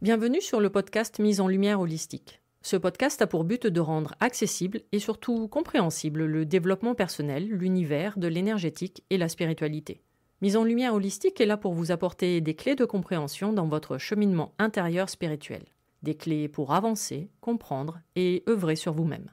Bienvenue sur le podcast Mise en lumière holistique. Ce podcast a pour but de rendre accessible et surtout compréhensible le développement personnel, l'univers de l'énergétique et la spiritualité. Mise en lumière holistique est là pour vous apporter des clés de compréhension dans votre cheminement intérieur spirituel. Des clés pour avancer, comprendre et œuvrer sur vous-même.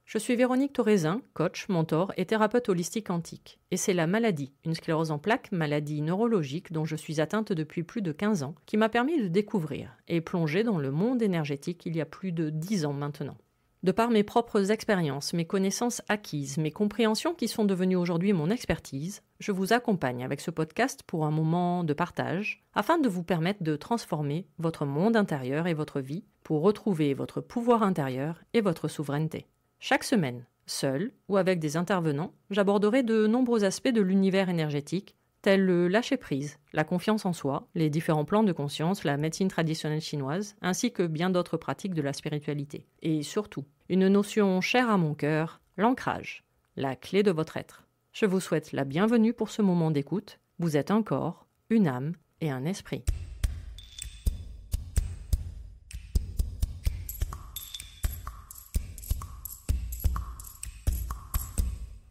Je suis Véronique Thorezin, coach, mentor et thérapeute holistique quantique. Et c'est la maladie, une sclérose en plaques, maladie neurologique dont je suis atteinte depuis plus de 15 ans, qui m'a permis de découvrir et plonger dans le monde énergétique il y a plus de 10 ans maintenant. De par mes propres expériences, mes connaissances acquises, mes compréhensions qui sont devenues aujourd'hui mon expertise, je vous accompagne avec ce podcast pour un moment de partage, afin de vous permettre de transformer votre monde intérieur et votre vie pour retrouver votre pouvoir intérieur et votre souveraineté. Chaque semaine, seul ou avec des intervenants, j'aborderai de nombreux aspects de l'univers énergétique, tels le lâcher-prise, la confiance en soi, les différents plans de conscience, la médecine traditionnelle chinoise, ainsi que bien d'autres pratiques de la spiritualité. Et surtout, une notion chère à mon cœur, l'ancrage, la clé de votre être. Je vous souhaite la bienvenue pour ce moment d'écoute. Vous êtes un corps, une âme et un esprit.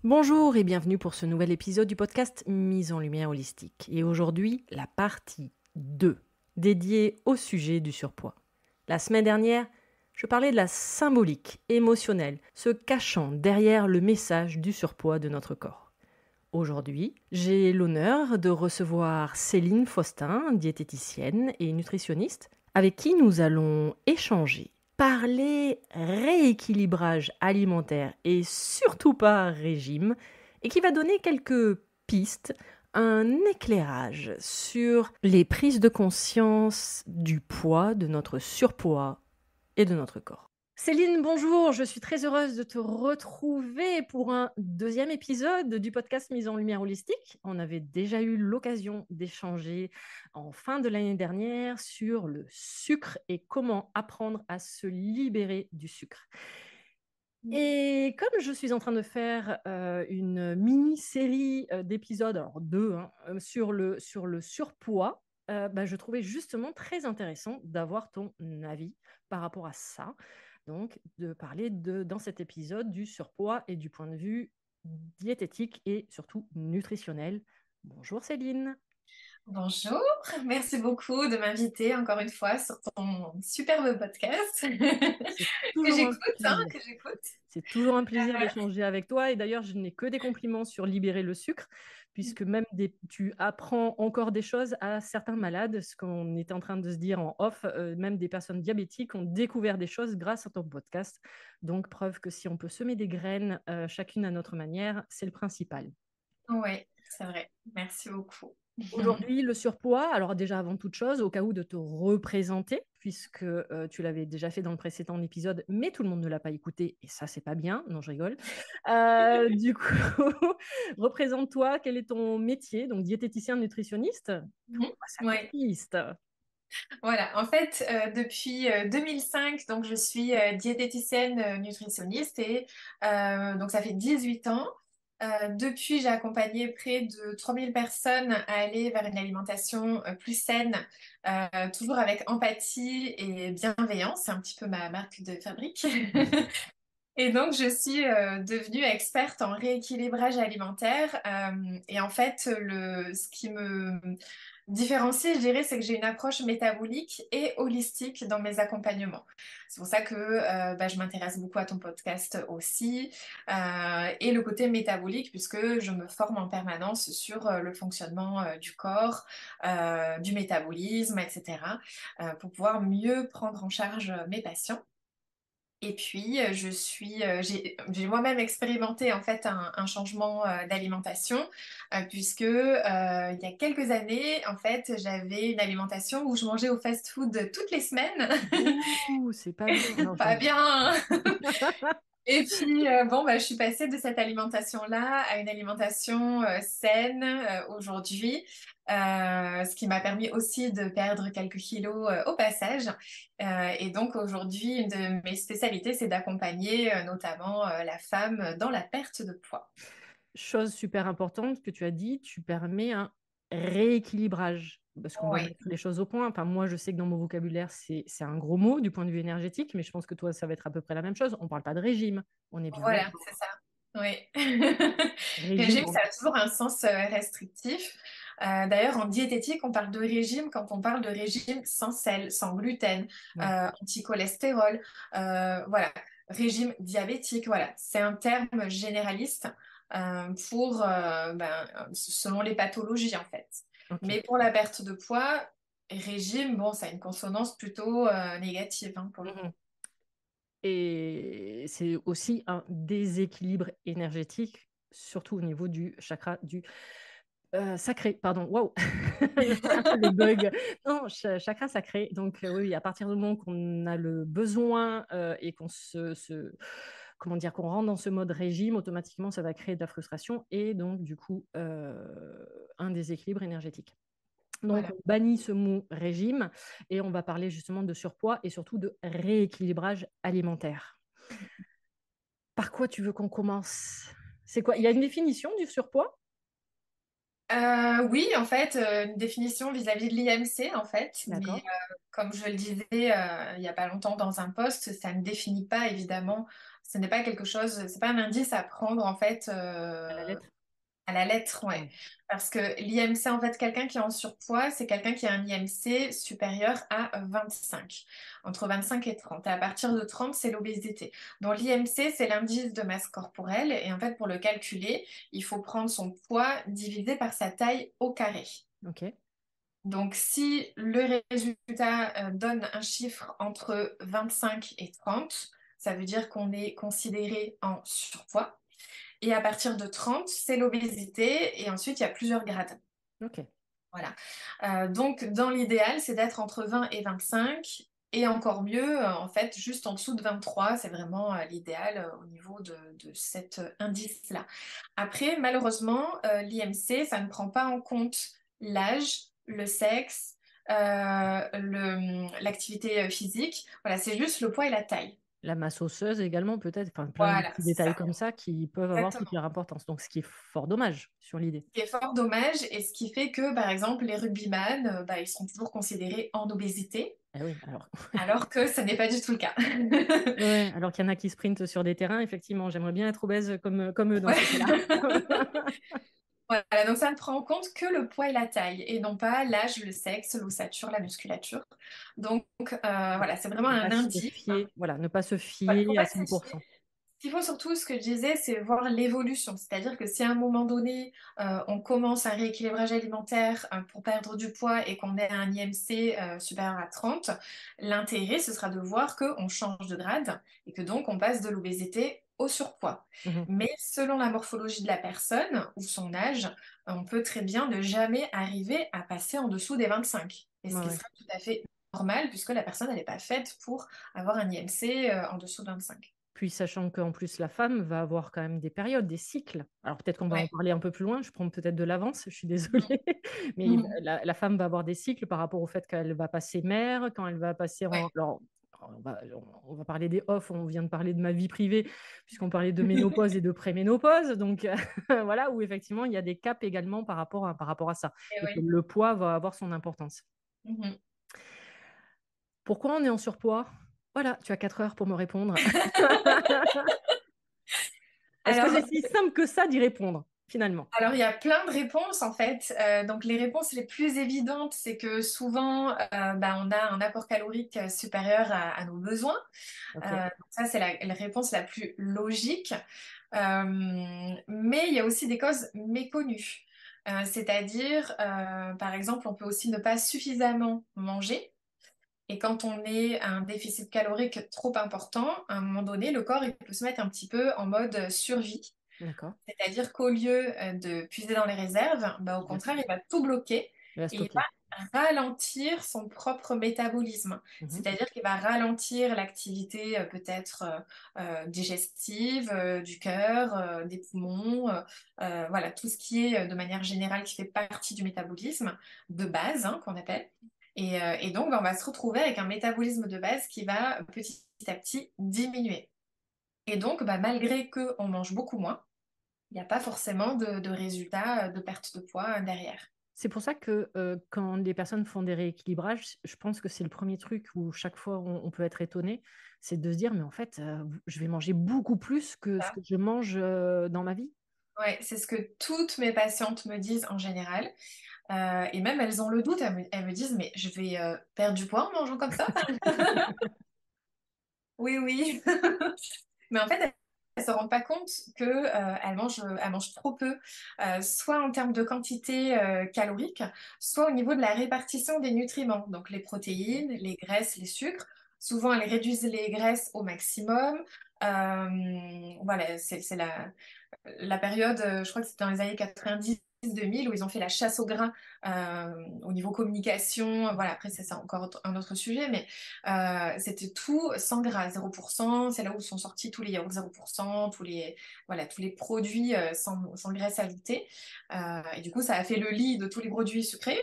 Bonjour et bienvenue pour ce nouvel épisode du podcast Mise en lumière holistique. Et aujourd'hui, la partie 2, dédiée au sujet du surpoids. La semaine dernière, je parlais de la symbolique émotionnelle se cachant derrière le message du surpoids de notre corps. Aujourd'hui, j'ai l'honneur de recevoir Céline Faustin, diététicienne et nutritionniste, avec qui nous allons échanger. Parler rééquilibrage alimentaire et surtout pas régime, et qui va donner quelques pistes, un éclairage sur les prises de conscience du poids, de notre surpoids et de notre corps. Céline, bonjour, je suis très heureuse de te retrouver pour un deuxième épisode du podcast Mise en lumière holistique. On avait déjà eu l'occasion d'échanger en fin de l'année dernière sur le sucre et comment apprendre à se libérer du sucre. Et comme je suis en train de faire une mini-série d'épisodes, alors deux, sur le surpoids, je trouvais justement très intéressant d'avoir ton avis par rapport à ça. Donc, de parler dans cet épisode du surpoids et du point de vue diététique et surtout nutritionnel. Bonjour Céline. Bonjour, merci beaucoup de m'inviter encore une fois sur ton superbe podcast C'est que toujours un j'écoute, plaisir. que j'écoute. C'est toujours un plaisir d'échanger avec toi. Et d'ailleurs, je n'ai que des compliments sur libérer le sucre, puisque même tu apprends encore des choses à certains malades, ce qu'on était en train de se dire en off, même des personnes diabétiques ont découvert des choses grâce à ton podcast. Donc, preuve que si on peut semer des graines, chacune à notre manière, c'est le principal. Oui, c'est vrai. Merci beaucoup. Aujourd'hui, le surpoids, alors déjà avant toute chose, au cas où de te représenter, puisque tu l'avais déjà fait dans le précédent épisode, mais tout le monde ne l'a pas écouté, et ça, c'est pas bien. Non, je rigole. Du coup, représente-toi, quel est ton métier? Donc, diététicien nutritionniste. On passe à tes Oui, pistes. voilà. En fait, depuis 2005, donc je suis diététicienne nutritionniste et donc ça fait 18 ans. Depuis, j'ai accompagné près de 3000 personnes à aller vers une alimentation plus saine, toujours avec empathie et bienveillance. C'est un petit peu ma marque de fabrique. Et donc, je suis devenue experte en rééquilibrage alimentaire. Et en fait, ce qui me différencie, je dirais, c'est que j'ai une approche métabolique et holistique dans mes accompagnements. C'est pour ça que je m'intéresse beaucoup à ton podcast aussi, et le côté métabolique, puisque je me forme en permanence sur le fonctionnement du corps, du métabolisme, etc., pour pouvoir mieux prendre en charge mes patients. Et puis, j'ai moi-même expérimenté en fait un changement d'alimentation, puisque il y a quelques années, en fait, j'avais une alimentation où je mangeais au fast-food toutes les semaines. Ouh, c'est pas bien. Non, je Pas rigole. bien. Et puis, je suis passée de cette alimentation-là à une alimentation saine aujourd'hui, ce qui m'a permis aussi de perdre quelques kilos au passage. Et donc, aujourd'hui, une de mes spécialités, c'est d'accompagner notamment la femme dans la perte de poids. Chose super importante que tu as dit, tu permets un rééquilibrage, parce qu'on va Oui, mettre les choses au point. Enfin, moi, je sais que dans mon vocabulaire, c'est un gros mot du point de vue énergétique, mais je pense que toi, ça va être à peu près la même chose. On ne parle pas de régime, on est bien voilà, d'accord. c'est ça. Oui. Régime, Régime, ça a toujours un sens restrictif. D'ailleurs, en diététique, on parle de régime quand on parle de régime sans sel, sans gluten, ouais. anti-cholestérol, voilà, régime diabétique, voilà. C'est un terme généraliste pour, selon les pathologies en fait. Ok. Mais pour la perte de poids, régime, bon, ça a une consonance plutôt négative hein, pour le coup. Mhm. Et c'est aussi un déséquilibre énergétique, surtout au niveau du chakra du sacré. Pardon, waouh, un peu le bug. Non, chakra sacré. Donc, oui, oui, à partir du moment qu'on a le besoin et qu'on comment dire, qu'on rentre dans ce mode régime, automatiquement, ça va créer de la frustration et donc, du coup, un déséquilibre énergétique. Donc, Voilà. on bannit ce mot régime et on va parler justement de surpoids et surtout de rééquilibrage alimentaire. Par quoi tu veux qu'on commence? C'est quoi? Il y a une définition du surpoids? Oui, en fait, une définition vis-à-vis de l'IMC, en fait, mais D'accord. comme je le disais il n'y a pas longtemps dans un post, ça ne définit pas évidemment, ce n'est pas quelque chose, c'est pas un indice à prendre en fait À la lettre? à la lettre, ouais. Ouais. Parce que l'IMC, en fait, quelqu'un qui est en surpoids, c'est quelqu'un qui a un IMC supérieur à 25, entre 25 et 30. Et à partir de 30, c'est l'obésité. Donc l'IMC, c'est l'indice de masse corporelle. Et en fait, pour le calculer, il faut prendre son poids divisé par sa taille au carré. Ok. Donc si le résultat donne un chiffre entre 25 et 30, ça veut dire qu'on est considéré en surpoids. Et à partir de 30, c'est l'obésité. Et ensuite, il y a plusieurs grades. Ok. Voilà. Donc, dans l'idéal, c'est d'être entre 20 et 25. Et encore mieux, en fait, juste en dessous de 23, c'est vraiment l'idéal au niveau de cet indice-là. Après, malheureusement, l'IMC, ça ne prend pas en compte l'âge, le sexe, l'activité physique. Voilà, c'est juste le poids et la taille. La masse osseuse également, peut-être. Enfin, plein de Voilà, petits c'est détails ça. comme ça qui peuvent avoir toute Exactement. leur importance. Donc, ce qui est fort dommage sur l'idée. Qui est fort dommage et ce qui fait que, par exemple, les rugbyman, ils sont toujours considérés en obésité, Eh oui, alors. alors que ce n'est pas du tout le cas. Ouais, alors qu'il y en a qui sprintent sur des terrains, effectivement, j'aimerais bien être obèse comme eux dans ces Ouais. cas-là. Voilà, donc ça ne prend en compte que le poids et la taille, et non pas l'âge, le sexe, l'ossature, la musculature. Donc voilà, c'est vraiment Ne un pas se indice. fier, voilà, ne pas se Ouais, faut fier à pas se fier. 100%. Ce qu'il faut surtout, ce que je disais, c'est voir l'évolution. C'est-à-dire que si à un moment donné, on commence un rééquilibrage alimentaire pour perdre du poids et qu'on est à un IMC supérieur à 30, l'intérêt, ce sera de voir qu'on change de grade et que donc on passe de l'obésité au surpoids. Mhm. Mais selon la morphologie de la personne ou son âge, on peut très bien ne jamais arriver à passer en dessous des 25. Et ce Ouais, qui ouais. serait tout à fait normal puisque la personne, elle n'est pas faite pour avoir un IMC en dessous de 25. Puis sachant qu'en plus la femme va avoir quand même des périodes, des cycles. Alors peut-être qu'on va en Ouais. parler un peu plus loin, je prends peut-être de l'avance, je suis désolée, Mhm. mais Mhm. la femme va avoir des cycles par rapport au fait qu'elle va passer mère, quand elle va passer en... Ouais. Alors, on va parler des off, on vient de parler de ma vie privée, puisqu'on parlait de ménopause et de préménopause, donc voilà, où effectivement il y a des caps également par rapport à ça, Et et que oui. le poids va avoir son importance. Mhm. Pourquoi on est en surpoids? Voilà, tu as 4 heures pour me répondre. Est-ce que Alors, c'est si simple que ça d'y répondre, finalement? alors, il y a plein de réponses en fait. Donc, les réponses les plus évidentes, c'est que souvent, on a un apport calorique supérieur à nos besoins. Ok. Donc ça, c'est la réponse la plus logique. Mais il y a aussi des causes méconnues. C'est-à-dire, par exemple, on peut aussi ne pas suffisamment manger. Et quand on est à un déficit calorique trop important, à un moment donné, le corps il peut se mettre un petit peu en mode survie. D'accord. C'est-à-dire qu'au lieu de puiser dans les réserves, au Il va, contraire, il va tout bloquer il va et il stocker. va ralentir son propre métabolisme. Mhm. C'est-à-dire qu'il va ralentir l'activité peut-être digestive, du cœur, des poumons, voilà, tout ce qui est de manière générale qui fait partie du métabolisme de base, hein, qu'on appelle. Et donc, on va se retrouver avec un métabolisme de base qui va petit à petit diminuer. Et donc, malgré qu'on mange beaucoup moins, il n'y a pas forcément de résultat de perte de poids derrière. C'est pour ça que quand les personnes font des rééquilibrages, je pense que c'est le premier truc où chaque fois on peut être étonné, c'est de se dire, mais en fait, je vais manger beaucoup plus que ce que je mange dans ma vie. Ouais, c'est ce que toutes mes patientes me disent en général. Et même elles ont le doute, elles me disent, mais je vais perdre du poids en mangeant comme ça? Oui, oui. Mais en fait, elles ne se rendent pas compte que, elles mangent trop peu, soit en termes de quantité calorique, soit au niveau de la répartition des nutriments, donc les protéines, les graisses, les sucres. Souvent, elles réduisent les graisses au maximum. Voilà, c'est la période, je crois que c'était dans les années 90-2000 où ils ont fait la chasse au gras au niveau communication. Voilà, après, c'est encore un autre sujet, mais c'était tout sans gras, 0%. C'est là où sont sortis tous les yaourts 0%, voilà, tous les produits sans graisse ajoutée. Et du coup, ça a fait le lit de tous les produits sucrés.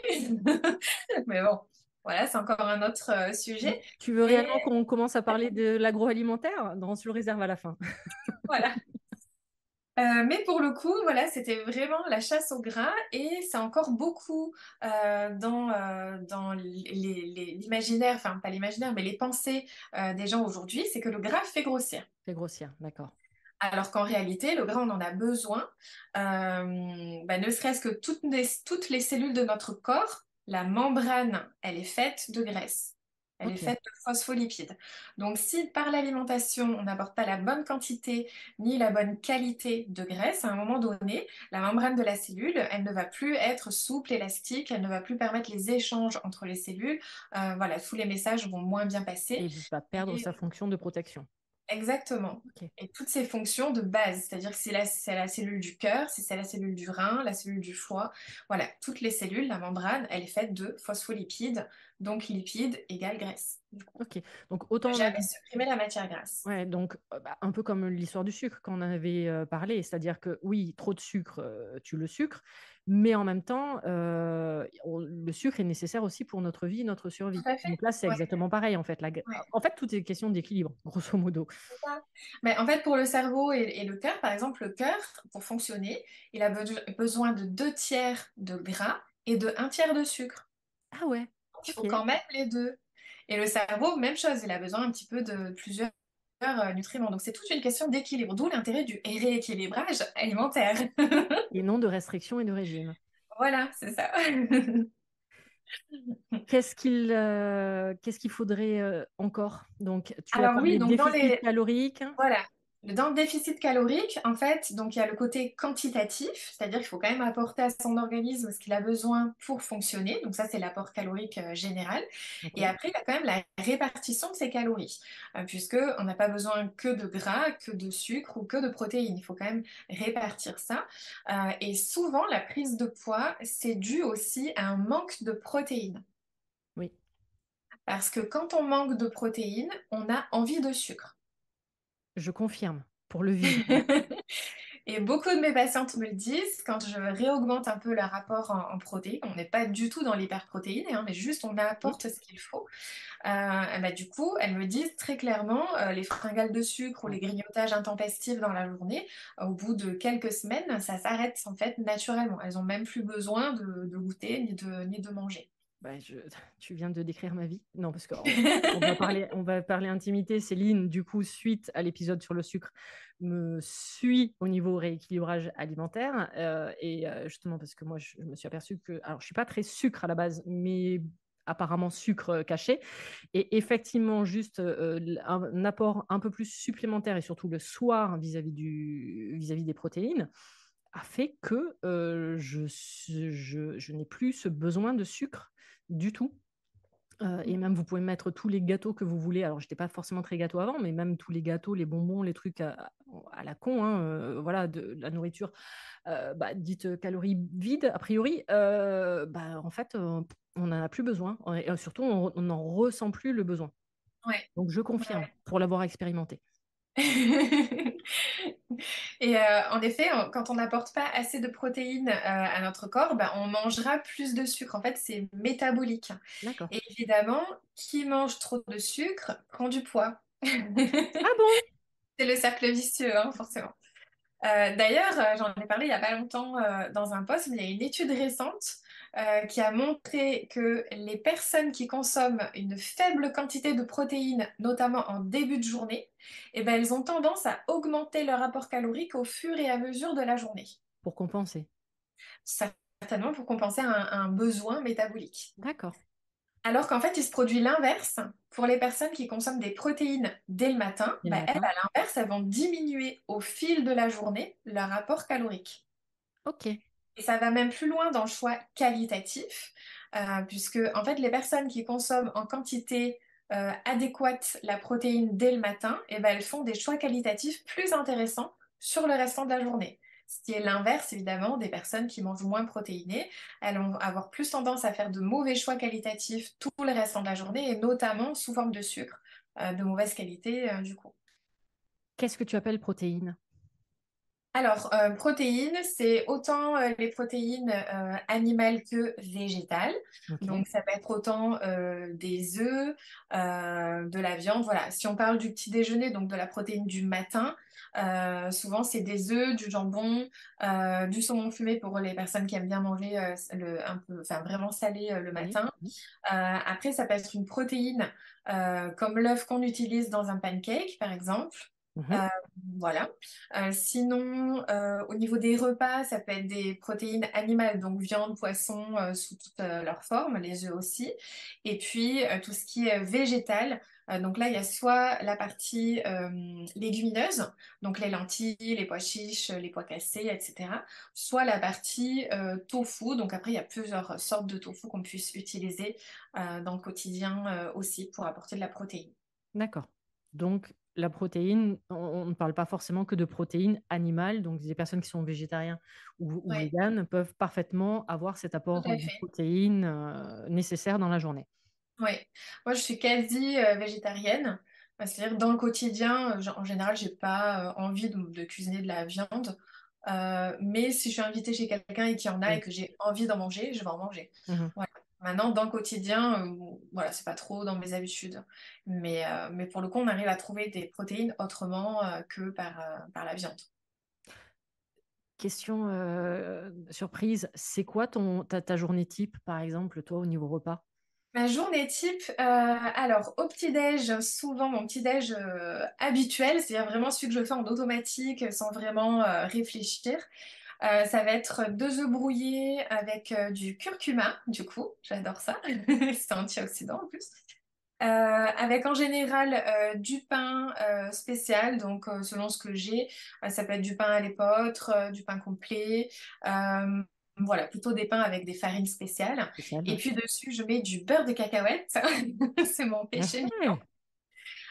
Mais bon, voilà, c'est encore un autre sujet. Tu veux Mais réellement qu'on commence à parler de l'agroalimentaire? Non, on se le réserve à la fin. voilà. Mais pour le coup, voilà, c'était vraiment la chasse au gras et c'est encore beaucoup dans l'imaginaire, enfin pas l'imaginaire, mais les pensées des gens aujourd'hui, c'est que le gras fait grossir. C'est grossière, d'accord. Alors qu'en réalité, le gras, on en a besoin, ne serait-ce que toutes les cellules de notre corps, la membrane, elle est faite de graisse. Elle est Ok. faite de phospholipides. Donc, si par l'alimentation, on n'apporte pas la bonne quantité ni la bonne qualité de graisse, à un moment donné, la membrane de la cellule, elle ne va plus être souple, élastique, elle ne va plus permettre les échanges entre les cellules. Voilà, tous les messages vont moins bien passer. Et va perdre sa fonction de protection. Exactement. Ok. Et toutes ces fonctions de base, c'est-à-dire que c'est la cellule du cœur, si c'est la cellule du rein, la cellule du foie, voilà, toutes les cellules, la membrane, elle est faite de phospholipides, donc lipides égale graisse. Du coup, Ok. Donc ne autant on a jamais supprimer la matière grasse. Ouais, donc un peu comme l'histoire du sucre qu'on en avait parlé, c'est-à-dire que oui, trop de sucre tue le sucre, mais en même temps, le sucre est nécessaire aussi pour notre vie, notre Tout survie. à fait. Donc là, c'est Ouais, exactement pareil en fait. ouais, En fait, tout est question d'équilibre, grosso modo. c'est ça. Mais en fait, pour le cerveau et le cœur, par exemple, le cœur, pour fonctionner, il a besoin de 2 tiers de gras et de 1 tiers de sucre. Ah ouais, Il ok. faut quand même les deux. Et le cerveau, même chose, il a besoin un petit peu de plusieurs nutriments. Donc c'est toute une question d'équilibre, d'où l'intérêt du rééquilibrage alimentaire. Et non de restriction et de régime. Voilà, c'est ça. Qu'est-ce qu'il faudrait encore? Donc, tu as Alors oui, parlé de donc déficit calorique. voilà. Dans le déficit calorique, en fait, donc il y a le côté quantitatif, c'est-à-dire qu'il faut quand même apporter à son organisme ce qu'il a besoin pour fonctionner. Donc ça, c'est l'apport calorique général. Ok, Et après, il y a quand même la répartition de ces calories, puisque on n'a pas besoin que de gras, que de sucre ou que de protéines. Il faut quand même répartir ça. Et souvent, la prise de poids, c'est dû aussi à un manque de protéines. oui, Parce que quand on manque de protéines, on a envie de sucre. je confirme, pour le vide. Et beaucoup de mes patientes me le disent quand je réaugmente un peu leur rapport en protéines. On n'est pas du tout dans l'hyperprotéine, hein, mais juste on Oui. apporte ce qu'il faut. Du coup, elles me disent très clairement les fringales de sucre ou les Ouais. grignotages intempestifs dans la journée, au bout de quelques semaines, ça s'arrête en fait naturellement. Elles n'ont même plus besoin de goûter ni de manger. Bah, tu viens de décrire ma vie. Non, parce qu'on va parler intimité. Céline, du coup, suite à l'épisode sur le sucre, me suit au niveau rééquilibrage alimentaire. Et justement, parce que moi, je me suis aperçue que. Alors, je suis pas très sucre à la base, mais apparemment sucre caché. Et effectivement, juste un apport un peu plus supplémentaire et surtout le soir vis-à-vis des protéines a fait que je n'ai plus ce besoin de sucre du tout. Et même, vous pouvez mettre tous les gâteaux que vous voulez. Alors, je n'étais pas forcément très gâteau avant, mais même tous les gâteaux, les bonbons, les trucs à la con, hein, voilà, de la nourriture dite calories vides, a priori, en fait, on n'en a plus besoin. Et surtout, on n'en ressent plus le besoin. Ouais. Donc, je confirme, Ouais. pour l'avoir expérimenté. Et en effet, quand on n'apporte pas assez de protéines à notre corps, on mangera plus de sucre. En fait, c'est métabolique. D'accord. Et évidemment, qui mange trop de sucre prend du poids. Ah bon? C'est le cercle vicieux, hein, forcément. D'ailleurs, j'en ai parlé il n'y a pas longtemps dans un post, mais il y a une étude récente qui a montré que les personnes qui consomment une faible quantité de protéines, notamment en début de journée, eh ben, elles ont tendance à augmenter leur apport calorique au fur et à mesure de la journée. Pour compenser. Certainement pour compenser un besoin métabolique. D'accord. Alors qu'en fait, il se produit l'inverse. Pour les personnes qui consomment des protéines dès le matin, Et le bah, elles, matin? à l'inverse, elles vont diminuer au fil de la journée leur apport calorique. Ok. Et ça va même plus loin dans le choix qualitatif, puisque en fait, les personnes qui consomment en quantité adéquate la protéine dès le matin, eh ben, elles font des choix qualitatifs plus intéressants sur le restant de la journée. Ce qui est l'inverse, évidemment, des personnes qui mangent moins protéinées. Elles vont avoir plus tendance à faire de mauvais choix qualitatifs tout le restant de la journée, et notamment sous forme de sucre, de mauvaise qualité, du coup. Qu'est-ce que tu appelles protéines? Alors, protéines, c'est autant les protéines animales que végétales. Ok. Donc, ça peut être autant des œufs, de la viande. Voilà. Si on parle du petit déjeuner, donc de la protéine du matin, souvent c'est des œufs, du jambon, du saumon fumé pour les personnes qui aiment bien manger un peu, enfin vraiment salé le Allez. matin. Après, ça peut être une protéine comme l'œuf qu'on utilise dans un pancake, par exemple. Mhm. Euh, voilà. Sinon, au niveau des repas, ça peut être des protéines animales, donc viande, poisson, sous toutes leurs formes, les œufs aussi. Et puis, tout ce qui est végétal. Donc là, il y a soit la partie légumineuse, donc les lentilles, les pois chiches, les pois cassés, etc. Soit la partie tofu. Donc après, il y a plusieurs sortes de tofu qu'on puisse utiliser dans le quotidien aussi pour apporter de la protéine. D'accord. Donc, la protéine, on ne parle pas forcément que de protéines animales. Donc, des personnes qui sont végétariens ou Oui, véganes peuvent parfaitement avoir cet tout apport à de fait. protéines nécessaire dans la journée. Oui, moi je suis quasi végétarienne. C'est-à-dire dans le quotidien, en général, j'ai pas envie de cuisiner de la viande. Mais si je suis invitée chez quelqu'un et qu'il y en a et Oui. que j'ai envie d'en manger, je vais en manger. Mhm. Voilà. Maintenant, dans le quotidien, voilà, c'est pas trop dans mes habitudes. Mais pour le coup, on arrive à trouver des protéines autrement que par la viande. Question surprise, c'est quoi ta journée type, par exemple, toi, au niveau repas? Ma journée type, alors au petit-déj, souvent mon petit-déj habituel, c'est-à-dire vraiment celui que je fais en automatique sans vraiment réfléchir, ça va être 2 œufs brouillés avec du curcuma, du coup, j'adore ça, c'est antioxydant en plus. Avec en général du pain spécial, donc selon ce que j'ai, ça peut être du pain à l'épeautre, du pain complet, euh, voilà, plutôt des pains avec des farines spéciales. Spécial, Et ouais. puis dessus, je mets du beurre de cacahuète, c'est mon péché mignon. Ouais.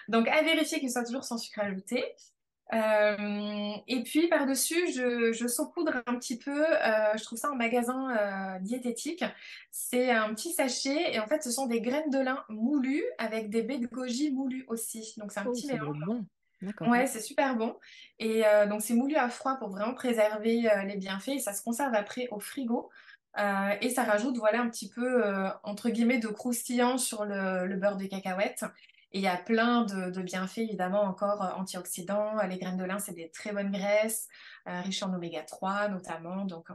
Donc à vérifier qu'il soit toujours sans sucre ajouté. Et puis par-dessus, je saupoudre un petit peu, je trouve ça en magasin diététique. C'est un petit sachet et en fait, ce sont des graines de lin moulues avec des baies de goji moulues aussi. Donc c'est un Oh, petit ça doit être mélange. bon. D'accord. Ouais, c'est super bon. Et donc c'est moulu à froid pour vraiment préserver les bienfaits et ça se conserve après au frigo. Et ça rajoute voilà un petit peu entre guillemets de croustillant sur le beurre de cacahuète. Et il y a plein de bienfaits évidemment encore antioxydants. Les graines de lin, c'est des très bonnes graisses, riches en oméga 3 notamment. Donc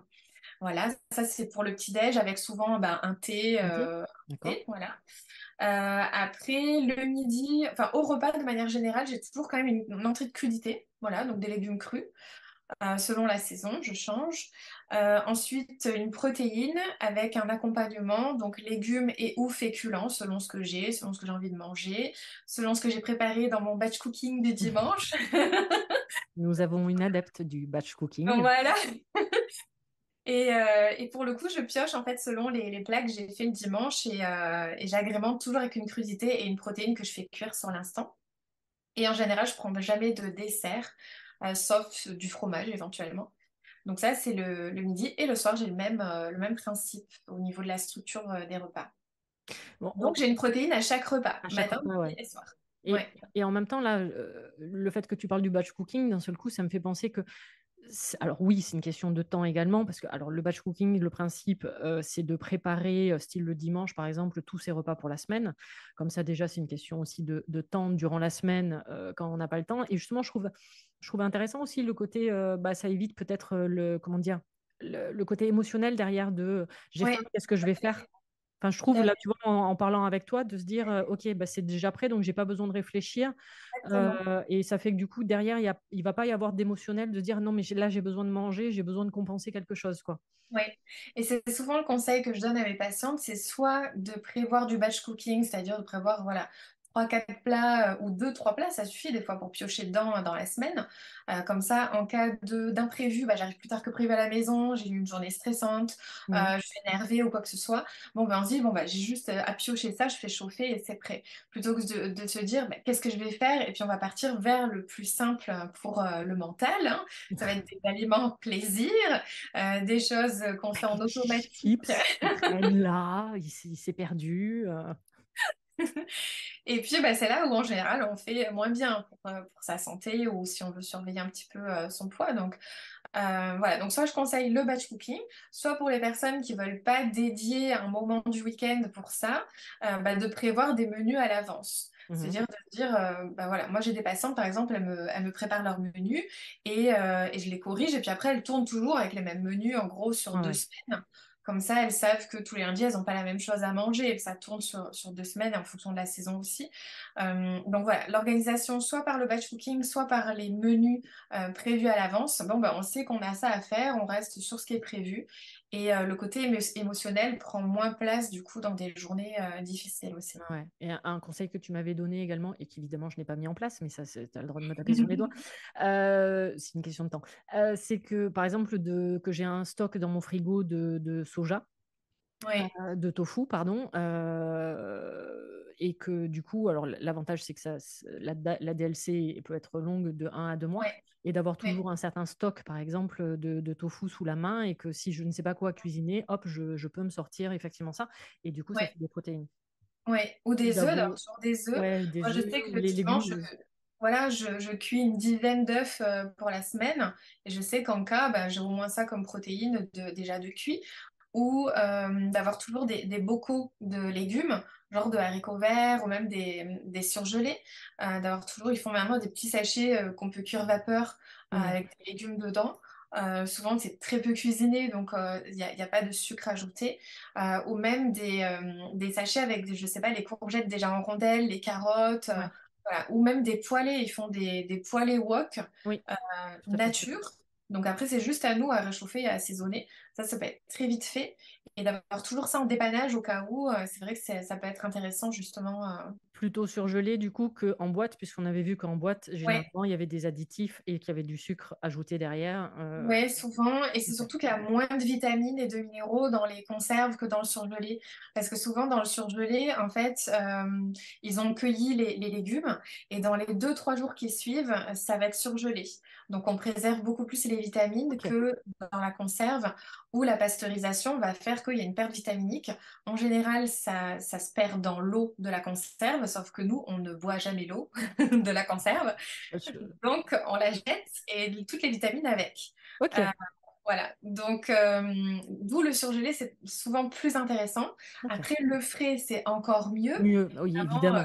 voilà, ça c'est pour le petit-déj avec souvent ben, un thé, Un thé? D'accord. voilà. Après, le midi, enfin au repas de manière générale, j'ai toujours quand même une entrée de crudité, voilà, donc des légumes crus. Selon la saison, je change. Ensuite, une protéine avec un accompagnement, donc légumes et ou féculents, selon ce que j'ai, selon ce que j'ai envie de manger, selon ce que j'ai préparé dans mon batch cooking du dimanche. Nous avons une adepte du batch Donc cooking. voilà. Et pour le coup, je pioche en fait selon les plats que j'ai fait le dimanche et j'agrémente toujours avec une crudité et une protéine que je fais cuire sur l'instant. Et en général, je prends jamais de dessert, sauf du fromage éventuellement. Donc ça, c'est le midi. Et le soir, j'ai le même principe au niveau de la structure des repas. Bon, Donc j'ai une protéine à chaque repas, à chaque matin, repas, midi ouais. et soir. Et, Ouais. et en même temps, là, le fait que tu parles du batch cooking, d'un seul coup, ça me fait penser que alors oui, c'est une question de temps également, parce que alors, le batch cooking, le principe, c'est de préparer, style le dimanche par exemple, tous ses repas pour la semaine. Comme ça, déjà, c'est une question aussi de temps durant la semaine quand on n'a pas le temps. Et justement, je trouve intéressant aussi le côté, bah, ça évite peut-être comment dire, le côté émotionnel derrière de j'ai faim, Ouais, qu'est-ce que je vais faire? Enfin, je trouve là, tu vois, en parlant avec toi, de se dire, OK, bah, c'est déjà prêt, donc j'ai pas besoin de réfléchir. exactement. Et ça fait que du coup, derrière, il va pas y avoir d'émotionnel de dire non, mais là, j'ai besoin de manger, j'ai besoin de compenser quelque chose, quoi. Ouais. Et c'est souvent le conseil que je donne à mes patientes, c'est soit de prévoir du batch cooking, c'est-à-dire de prévoir, voilà, trois, quatre plats ou deux, trois plats, ça suffit des fois pour piocher dedans dans la semaine. Comme ça, en cas d'imprévu, bah, j'arrive plus tard que prévu à la maison, j'ai eu une journée stressante, Mhm. je suis énervée ou quoi que ce soit. Bon, ben on se dit, bon, bah, j'ai juste à piocher ça, je fais chauffer et c'est prêt. Plutôt que de se dire, bah, qu'est-ce que je vais faire? Et puis on va partir vers le plus simple pour le mental, hein. Ça va être des aliments plaisir, des choses qu'on fait en automatique. Chips qui traînent là, il s'est perdu. Et puis, bah, c'est là où, en général, on fait moins bien pour sa santé ou si on veut surveiller un petit peu son poids. Donc, voilà. Donc, soit je conseille le batch cooking, soit pour les personnes qui veulent pas dédier un moment du week-end pour ça, bah, de prévoir des menus à l'avance. Mhm. C'est-à-dire de se dire, bah voilà, moi j'ai des patientes, par exemple, elles me préparent leur menu et je les corrige, et puis après elles tournent toujours avec les mêmes menus, en gros, sur Ouais, deux ouais. semaines. Comme ça, elles savent que tous les lundis, elles n'ont pas la même chose à manger et que ça tourne sur deux semaines en fonction de la saison aussi. Donc voilà, l'organisation, soit par le batch cooking, soit par les menus prévus à l'avance. Bon, ben, on sait qu'on a ça à faire, on reste sur ce qui est prévu. Et le côté émotionnel prend moins place du coup dans des journées difficiles aussi. Ouais. Et un conseil que tu m'avais donné également, et qu'évidemment je n'ai pas mis en place, mais ça, tu as le droit de me taper sur les doigts, c'est une question de temps, c'est que par exemple que j'ai un stock dans mon frigo de soja, Oui, de tofu, pardon, et que du coup, alors l'avantage c'est que la DLC peut être longue de 1 à 2 mois, oui, et d'avoir oui, toujours un certain stock, par exemple, de tofu sous la main, et que si je ne sais pas quoi cuisiner, hop, je peux me sortir effectivement ça, et du coup ça oui, fait des protéines. oui. Ou Ou des œufs, alors sur des œufs, ouais, moi des je œufs sais que ou le les dimanche, légumes. voilà, je cuis une dizaine d'œufs pour la semaine. Et je sais qu'en cas, bah, j'ai au moins ça comme protéines déjà de cuit. Ou d'avoir toujours des bocaux de légumes, genre de haricots verts ou même des surgelés. D'avoir toujours, ils font maintenant des petits sachets qu'on peut cuire vapeur Mhm. avec des légumes dedans. Souvent, c'est très peu cuisiné, donc il y a pas de sucre ajouté. Ou même des sachets avec, je sais pas, les courgettes déjà en rondelles, les carottes, Ouais, voilà. Ou même des poêlés, ils font des poêlés wok oui, euh, tout à fait. nature. Donc après, c'est juste à nous à réchauffer et à assaisonner. Ça peut être très vite fait. Et d'avoir toujours ça en dépannage au cas où, c'est vrai que ça peut être intéressant justement. Plutôt surgelé du coup qu'en boîte, puisqu'on avait vu qu'en boîte, Ouais, généralement, il y avait des additifs et qu'il y avait du sucre ajouté derrière. ouais, souvent. Et c'est Ok. surtout qu'il y a moins de vitamines et de minéraux dans les conserves que dans le surgelé. Parce que souvent, dans le surgelé, en fait, ils ont cueilli les légumes et dans les 2, 3 jours qui suivent, ça va être surgelé. Donc, on préserve beaucoup plus les vitamines Ok. que dans la conserve où la pasteurisation va faire qu'il y a une perte vitaminique. En général, ça se perd dans l'eau de la conserve, sauf que nous, on ne boit jamais l'eau de la conserve. Donc, on la jette et toutes les vitamines avec. Euh, Ok. voilà. Donc, d'où le surgelé, c'est souvent plus intéressant. Ok. Après, le frais, c'est encore mieux. Mieux, oui, Évidemment, évidemment.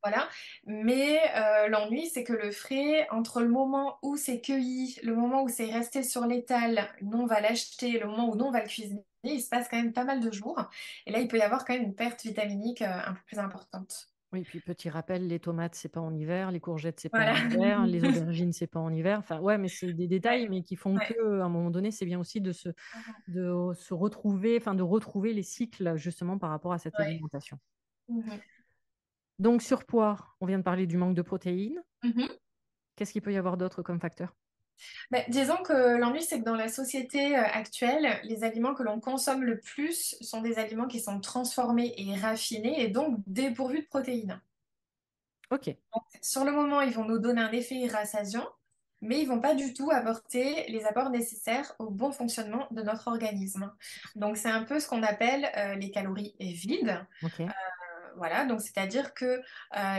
voilà. Mais l'ennui, c'est que le frais, entre le moment où c'est cueilli, le moment où c'est resté sur l'étal, nous, on va l'acheter, le moment où nous, on va le cuisiner, il se passe quand même pas mal de jours. Et là, il peut y avoir quand même une perte vitaminique un peu plus importante. Oui, puis petit rappel, les tomates, c'est pas en hiver, les courgettes, c'est pas en Voilà. hiver, les aubergines, c'est pas en hiver. Enfin, ouais, mais c'est des détails, Ouais, mais qui font que, ouais. à un moment donné, c'est bien aussi de se retrouver, enfin, de retrouver les cycles, justement, par rapport à cette Ouais. alimentation. Mhm. Donc, surpoids, on vient de parler du manque de protéines. Mhm. Qu'est-ce qu'il peut y avoir d'autre comme facteur? Ben, disons que l'ennui, c'est que dans la société actuelle, les aliments que l'on consomme le plus sont des aliments qui sont transformés et raffinés et donc dépourvus de protéines. Ok. Sur le moment, ils vont nous donner un effet rassasiant, mais ils vont pas du tout apporter les apports nécessaires au bon fonctionnement de notre organisme. Donc, c'est un peu ce qu'on appelle les calories vides. Ok. Voilà, donc c'est-à-dire que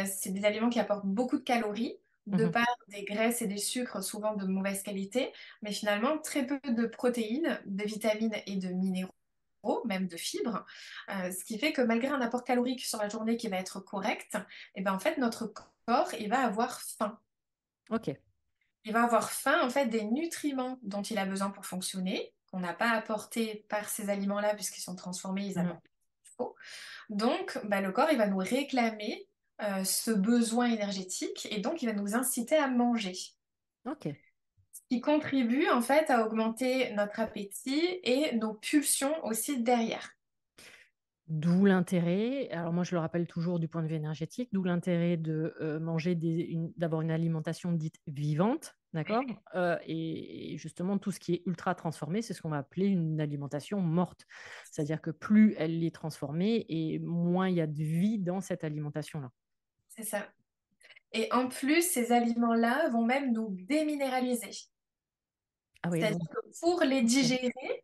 c'est des aliments qui apportent beaucoup de calories, de Mhm. par des graisses et des sucres souvent de mauvaise qualité, mais finalement très peu de protéines, de vitamines et de minéraux, même de fibres. Ce qui fait que malgré un apport calorique sur la journée qui va être correct, et ben en fait notre corps il va avoir faim. Ok. Il va avoir faim en fait des nutriments dont il a besoin pour fonctionner, qu'on n'a pas apporté par ces aliments-là, puisqu'ils sont transformés, ils Mhm. apportent ce qu'il faut. Donc, bah, le corps, il va nous réclamer ce besoin énergétique et donc il va nous inciter à manger. Ok. Ce qui contribue en fait à augmenter notre appétit et nos pulsions aussi derrière. D'où l'intérêt, alors moi je le rappelle toujours du point de vue énergétique, d'où l'intérêt de manger d'avoir une alimentation dite vivante, d'accord? Et justement, tout ce qui est ultra transformé, c'est ce qu'on va appeler une alimentation morte. C'est-à-dire que plus elle est transformée et moins il y a de vie dans cette alimentation-là. C'est ça. Et en plus, ces aliments-là vont même nous déminéraliser. Ah oui, C'est-à-dire donc, que pour les ok. digérer,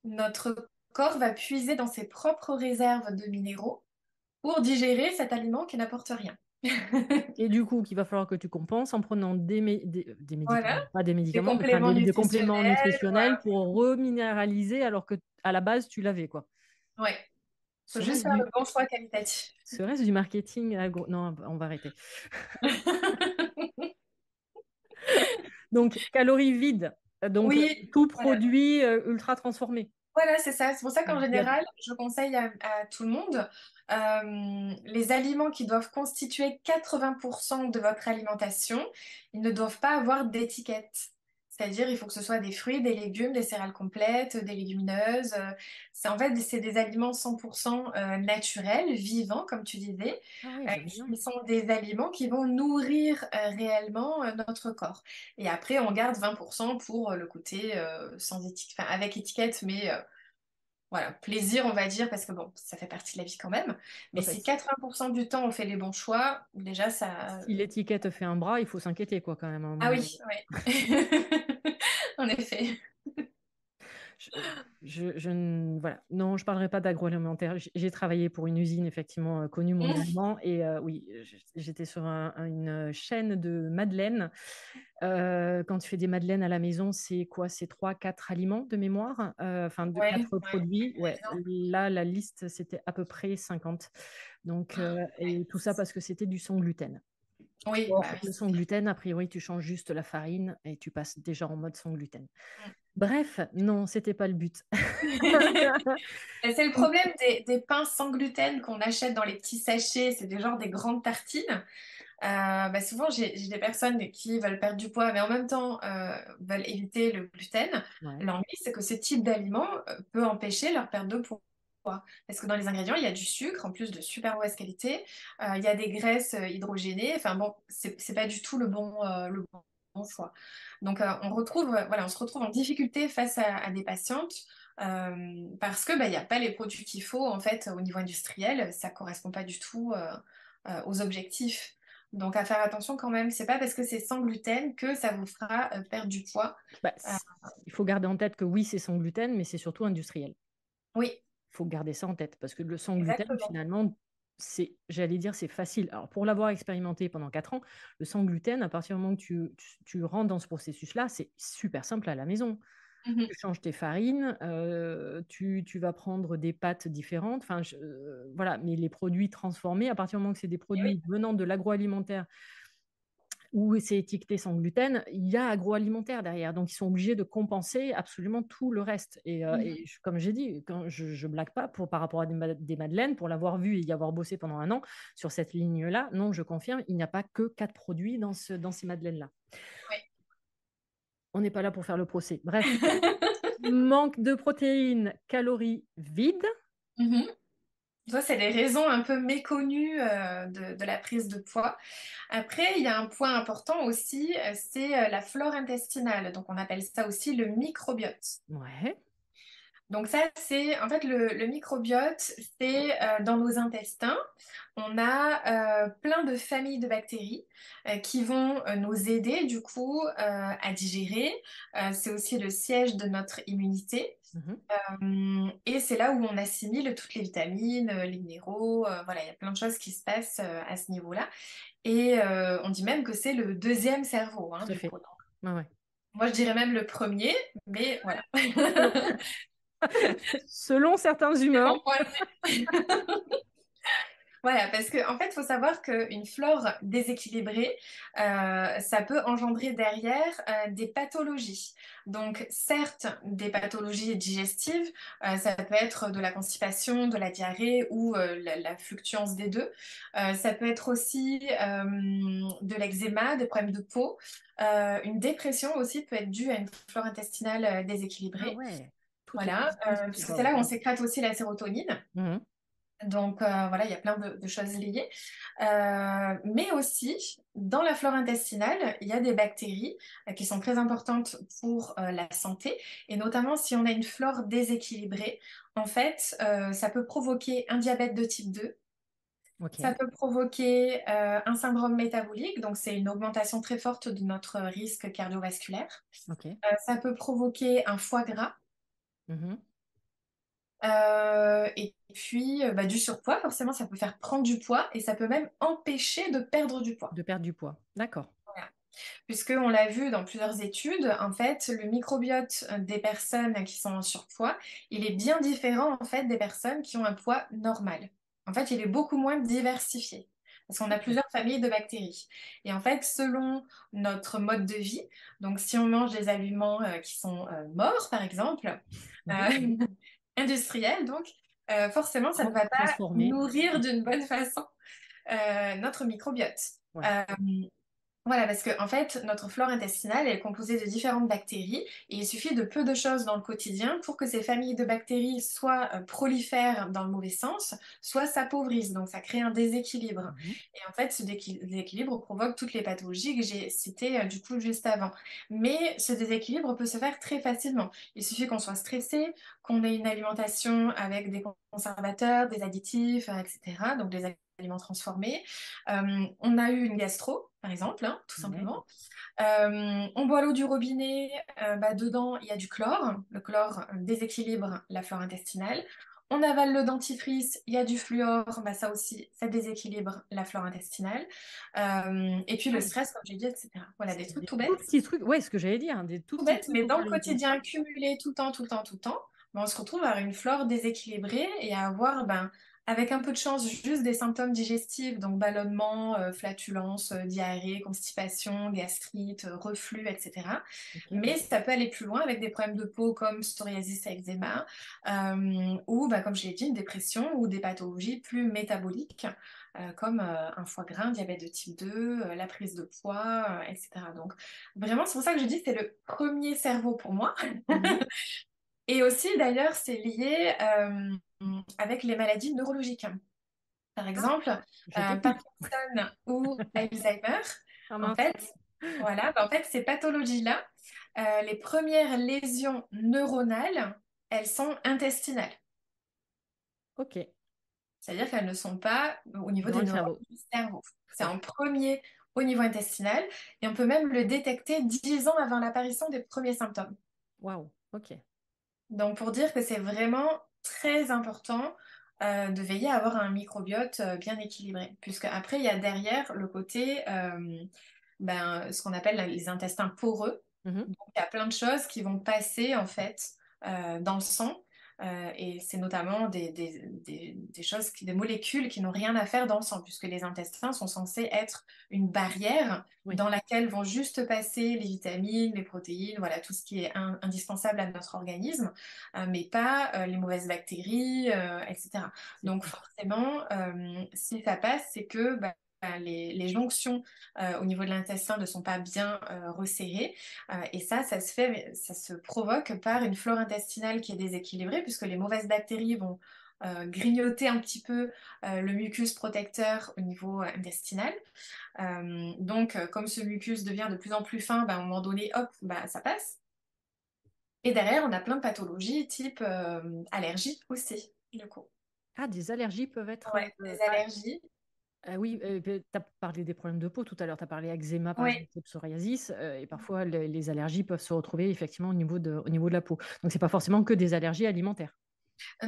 notre corps va puiser dans ses propres réserves de minéraux pour digérer cet aliment qui n'apporte rien. Et du coup, qu'il va falloir que tu compenses en prenant des Voilà, médicaments, pas des des médicaments, mais enfin, compléments des compléments nutritionnels, nutritionnels voilà. pour reminéraliser alors que à la base, tu l'avais, quoi. Ouais, faut juste Serait-ce faire du, le bon choix qualitatif. Serait-ce du marketing Non, on va arrêter. Donc, calories vides. Donc, Oui, tout voilà. produit ultra transformé. Voilà, c'est ça. C'est pour ça qu'en Il y a- général, je conseille à tout le monde les aliments qui doivent constituer 80% de votre alimentation, ils ne doivent pas avoir d'étiquette. C'est-à-dire, il faut que ce soit des fruits, des légumes, des céréales complètes, des légumineuses. C'est en fait, c'est des aliments 100% naturels, vivants, comme tu disais, Ah ouais, j'aime bien. qui sont des aliments qui vont nourrir réellement notre corps. Et après, on garde 20% pour le côté sans étiquette, enfin, avec étiquette, mais voilà, plaisir, on va dire, parce que bon, ça fait partie de la vie quand même. Mais En fait, si 80% du temps on fait les bons choix, déjà ça. si l'étiquette fait un bras, il faut s'inquiéter, quoi, quand même, à un Ah moment donné. oui, ouais. En effet. Je, voilà. Non, je parlerai pas d'agroalimentaire. J'ai travaillé pour une usine effectivement connue Mmh. mondialement et oui, j'étais sur une chaîne de madeleines. Quand tu fais des madeleines à la maison, c'est quoi? C'est trois, quatre aliments de mémoire, enfin de Ouais, quatre ouais, produits. pas Ouais, évident. là la liste c'était à peu près 50. Donc Ouais. et tout ça parce que c'était du sans gluten. Oui, bah Or, oui, le c'est sans gluten, a priori, tu changes juste la farine et tu passes déjà en mode sans gluten. clair. Bref, non, c'était pas le but. Et c'est le problème des pains sans gluten qu'on achète dans les petits sachets, c'est des genres des grandes tartines. Bah souvent, j'ai des personnes qui veulent perdre du poids, mais en même temps veulent éviter le gluten. Ouais. L'ennui, c'est que ce type d'aliment peut empêcher leur perte de poids. Parce que dans les ingrédients, il y a du sucre, en plus de super mauvaise qualité. Il y a des graisses hydrogénées. Enfin bon, c'est pas du tout le bon choix. Donc voilà, on se retrouve en difficulté face à des patientes parce que bah, il n'y a pas les produits qu'il faut en fait au niveau industriel. Ça correspond pas du tout aux objectifs. Donc à faire attention quand même, c'est pas parce que c'est sans gluten que ça vous fera perdre du poids. Bah, Euh, il faut garder en tête que oui, c'est sans gluten, mais c'est surtout industriel. oui, Il faut garder ça en tête parce que le sans gluten, exactement. finalement, j'allais dire, c'est facile. Alors, pour l'avoir expérimenté pendant 4 ans, le sans gluten, à partir du moment que tu rentres dans ce processus-là, c'est super simple à la maison. Mhm. Tu changes tes farines, tu vas prendre des pâtes différentes. Enfin, voilà, mais les produits transformés, à partir du moment que c'est des Et oui. produits venant de l'agroalimentaire où c'est étiqueté sans gluten, il y a agroalimentaire derrière. Donc, ils sont obligés de compenser absolument tout le reste. Mhm. Comme j'ai dit, quand je blague pas par rapport à des madeleines, pour l'avoir vu et y avoir bossé pendant un an sur cette ligne-là, non, je confirme, il n'y a pas que 4 produits dans ces madeleines-là. Oui. On n'est pas là pour faire le procès. Bref, manque de protéines, calories vides. Mhm. Ça, c'est les raisons un peu méconnues de la prise de poids. Après, il y a un point important aussi, c'est la flore intestinale. Donc, on appelle ça aussi le microbiote. Ouais. Donc ça, c'est en fait le microbiote, c'est dans nos intestins, on a plein de familles de bactéries qui vont nous aider du coup à digérer. C'est aussi le siège de notre immunité. Mhm. Et c'est là où on assimile toutes les vitamines, les minéraux, voilà, il y a plein de choses qui se passent à ce niveau-là. Et on dit même que c'est le deuxième cerveau, hein, Tout à du coup. fait. Ouais, ouais. Moi, je dirais même le premier, mais voilà. Selon, selon certains C'est humains, mon point de vue. Voilà, parce qu'en fait, il faut savoir qu'une flore déséquilibrée, ça peut engendrer derrière des pathologies. Donc, certes, des pathologies digestives, ça peut être de la constipation, de la diarrhée ou la fluctuance des deux. Ça peut être aussi de l'eczéma, des problèmes de peau. Une dépression aussi peut être due à une flore intestinale Ah déséquilibrée. ouais, toutes les Voilà, conséquences que ça parce que peut c'est là où avoir. on sécrète aussi la sérotonine. Mhm. Donc voilà, il y a plein de choses liées. Mais aussi, dans la flore intestinale, il y a des bactéries qui sont très importantes pour la santé. Et notamment, si on a une flore déséquilibrée, en fait, ça peut provoquer un diabète de type 2. Ça Ok, peut provoquer un syndrome métabolique, donc c'est une augmentation très forte de notre risque cardiovasculaire. ok. Ça peut provoquer un foie gras. Mhm. Et puis, bah, du surpoids, forcément, ça peut faire prendre du poids et ça peut même empêcher de perdre du poids. De perdre du poids. D'accord. Voilà. Puisque on l'a vu dans plusieurs études, en fait, le microbiote des personnes qui sont en surpoids, il est bien différent en fait des personnes qui ont un poids normal. En fait, il est beaucoup moins diversifié. Parce qu'on a Ok. plusieurs familles de bactéries. Et en fait, selon notre mode de vie, donc si on mange des aliments qui sont morts, par exemple, Mhm. euh, industriels, donc forcément, ça ne va pas Transformé. nourrir d'une bonne façon notre microbiote. Ouais. Euh, voilà, parce que en fait, notre flore intestinale est composée de différentes bactéries et il suffit de peu de choses dans le quotidien pour que ces familles de bactéries soit prolifèrent dans le mauvais sens, soit s'appauvrissent. Donc, ça crée un déséquilibre. Mhm. Et en fait, ce déséquilibre provoque toutes les pathologies que j'ai citées du coup juste avant. Mais ce déséquilibre peut se faire très facilement. Il suffit qu'on soit stressé, qu'on ait une alimentation avec des conservateurs, des additifs, etc. Donc, des aliments transformés. On a eu une gastro, par exemple, hein, tout Ouais. simplement. On boit l'eau du robinet, bah, dedans il y a du chlore. Le chlore déséquilibre la flore intestinale. On avale le dentifrice, il y a du fluor, bah, ça aussi, ça déséquilibre la flore intestinale. Et puis le Ah, stress, comme j'ai dit, etc. Voilà, des c'est trucs des tout tout bêtes, petits trucs. Ouais, ce que j'allais dire, hein, des tout petits trucs mais pour dans faire le la différence. quotidien cumulé tout le temps, tout le temps, tout le temps, ben, on se retrouve à avoir une flore déséquilibrée et à avoir, ben, avec un peu de chance, juste des symptômes digestifs, donc ballonnement, flatulence, diarrhée, constipation, gastrite, reflux, etc. Ok. Mais ça peut aller plus loin avec des problèmes de peau comme psoriasis et eczéma, ou, ben, comme je l'ai dit, une dépression ou des pathologies plus métaboliques, comme un foie gras, un diabète de type 2, la prise de poids, etc. Donc, vraiment, c'est pour ça que je dis que c'est le premier cerveau pour moi. Mhm. Et aussi, d'ailleurs, c'est lié avec les maladies neurologiques. Par Ah, exemple, je t'écoute. Parkinson ou Alzheimer. Ah En mince. fait, voilà, bah, en fait, ces pathologies-là, les premières lésions neuronales, elles sont intestinales. Ok. C'est-à-dire qu'elles ne sont pas au niveau Dans des le neurones cerveau. du cerveau. Tout C'est à en fait. premier au niveau intestinal et on peut même le détecter 10 ans avant l'apparition des premiers symptômes. Waouh. Ok. Donc, pour dire que c'est vraiment très important de veiller à avoir un microbiote bien équilibré, puisque après, il y a derrière le côté, ben, ce qu'on appelle les intestins poreux. Mhm. Donc, il y a plein de choses qui vont passer en fait dans le sang. Et c'est notamment des choses, des molécules qui n'ont rien à faire dans le sang, puisque les intestins sont censés être une barrière Oui. dans laquelle vont juste passer les vitamines, les protéines, voilà, tout ce qui est indispensable à notre organisme, mais pas les mauvaises bactéries, etc. C'est Donc clair. forcément, si ça passe, c'est que bah, les jonctions au niveau de l'intestin ne sont pas bien resserrées. Et ça se fait, ça se provoque par une flore intestinale qui est déséquilibrée, puisque les mauvaises bactéries vont grignoter un petit peu le mucus protecteur au niveau intestinal. Donc, comme ce mucus devient de plus en plus fin, bah, à un moment donné, hop, bah, ça passe. Et derrière, on a plein de pathologies type allergie aussi, du coup. Ah, des allergies peuvent être. Ouais, des allergies. Oui, tu as parlé des problèmes de peau tout à l'heure. Tu as parlé eczéma, par exemple, Oui. ou psoriasis. Et parfois, les allergies peuvent se retrouver effectivement au niveau de la peau. Donc, c'est pas forcément que des allergies alimentaires.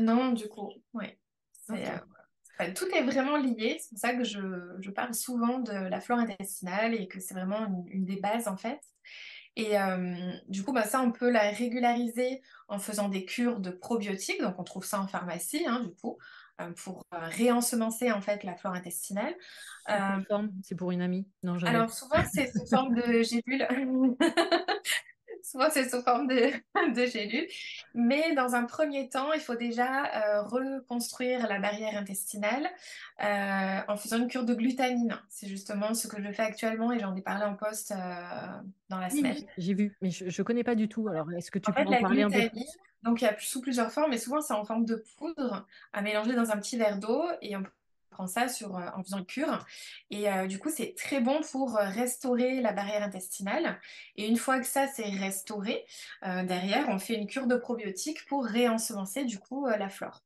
Non, du coup, oui. Ok. Enfin, tout est vraiment lié. C'est pour ça que je parle souvent de la flore intestinale et que c'est vraiment une des bases en fait. Et du coup, bah, ça, on peut la régulariser en faisant des cures de probiotiques. Donc, on trouve ça en pharmacie, hein, du coup. pour réensemencer en fait la flore intestinale. Sous Euh, quelle forme? C'est pour une amie? Non, j'en ai. alors souvent c'est sous forme de gélules. Souvent, c'est sous forme de, de gélules. Mais dans un premier temps, il faut déjà reconstruire la barrière intestinale en faisant une cure de glutamine. C'est justement ce que je fais actuellement et j'en ai parlé en post dans la Oui, semaine. j'ai vu, mais je ne connais pas du tout. Alors, est-ce que En tu peux fait, en la parler un peu glutamine, plus? donc il y a sous plusieurs formes, mais souvent c'est en forme de poudre à mélanger dans un petit verre d'eau et on prend ça en faisant une cure. Et du coup, c'est très bon pour restaurer la barrière intestinale. Et une fois que ça c'est restauré, derrière, on fait une cure de probiotiques pour réensemencer du coup la flore.